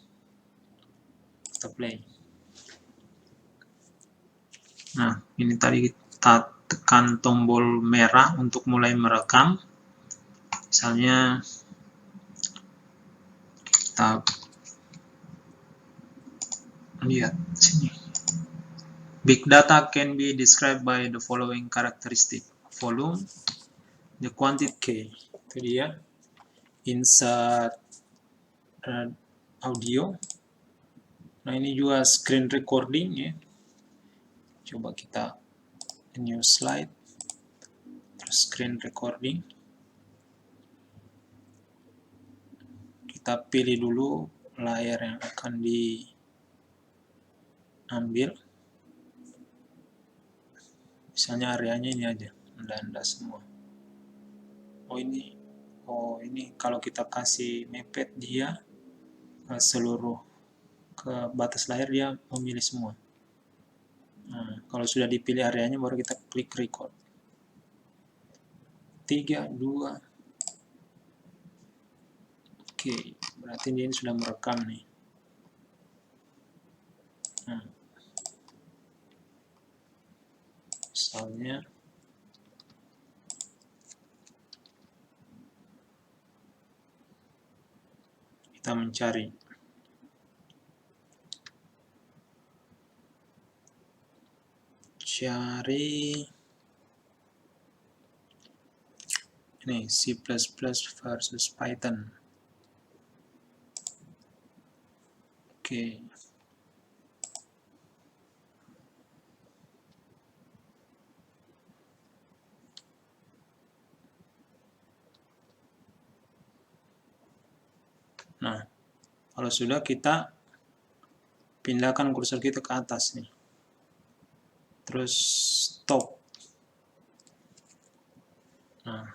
Kita play. Nah, ini tadi kita tekan tombol merah untuk mulai merekam. Misalnya kita lihat sini. Big data can be described by the following characteristic: volume, the quantity, itu dia, insert audio. Nah, ini juga screen recording ya. Coba kita new slide, terus screen recording. Kita pilih dulu layar yang akan diambil. Misalnya areanya ini aja, Anda semua. ini kalau kita kasih mepet dia seluruh ke batas layar, dia memilih semua. Nah, kalau sudah dipilih areanya baru kita klik record. 3, 2. Oke, berarti dia ini sudah merekam nih. Nah, misalnya kita mencari ini C++ versus Python. Oke. Nah, kalau sudah, kita pindahkan kursor kita ke atas nih. Terus stop. Nah,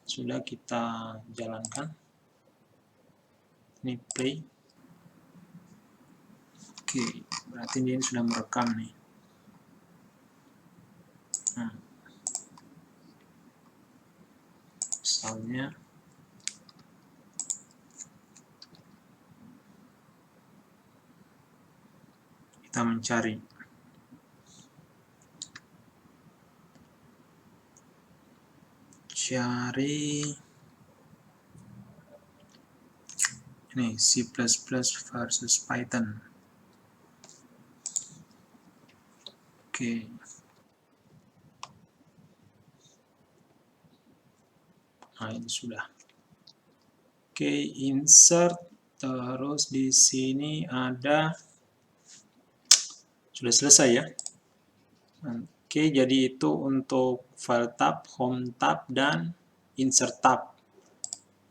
sudah kita jalankan. Ini play. Oke, berarti dia sudah merekam nih. Nah, misalnya kita mencari ini C++ versus Python. Oke. Nah, ini sudah. Oke, insert. Terus di sini ada, sudah selesai ya. Oke, jadi itu untuk file tab, home tab, dan insert tab.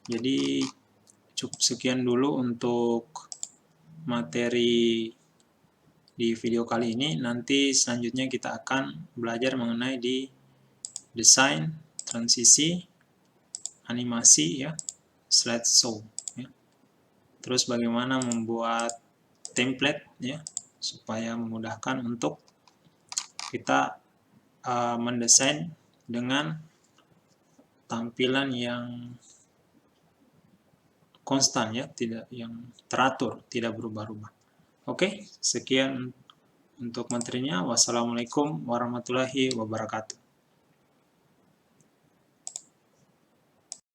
Jadi cukup sekian dulu untuk materi di video kali ini. Nanti selanjutnya kita akan belajar mengenai di desain, transisi, animasi ya, slideshow ya. Terus bagaimana membuat template ya, supaya memudahkan untuk kita mendesain dengan tampilan yang konstan ya, tidak yang teratur, tidak berubah-ubah. Oke, sekian untuk materinya. Wassalamualaikum warahmatullahi wabarakatuh.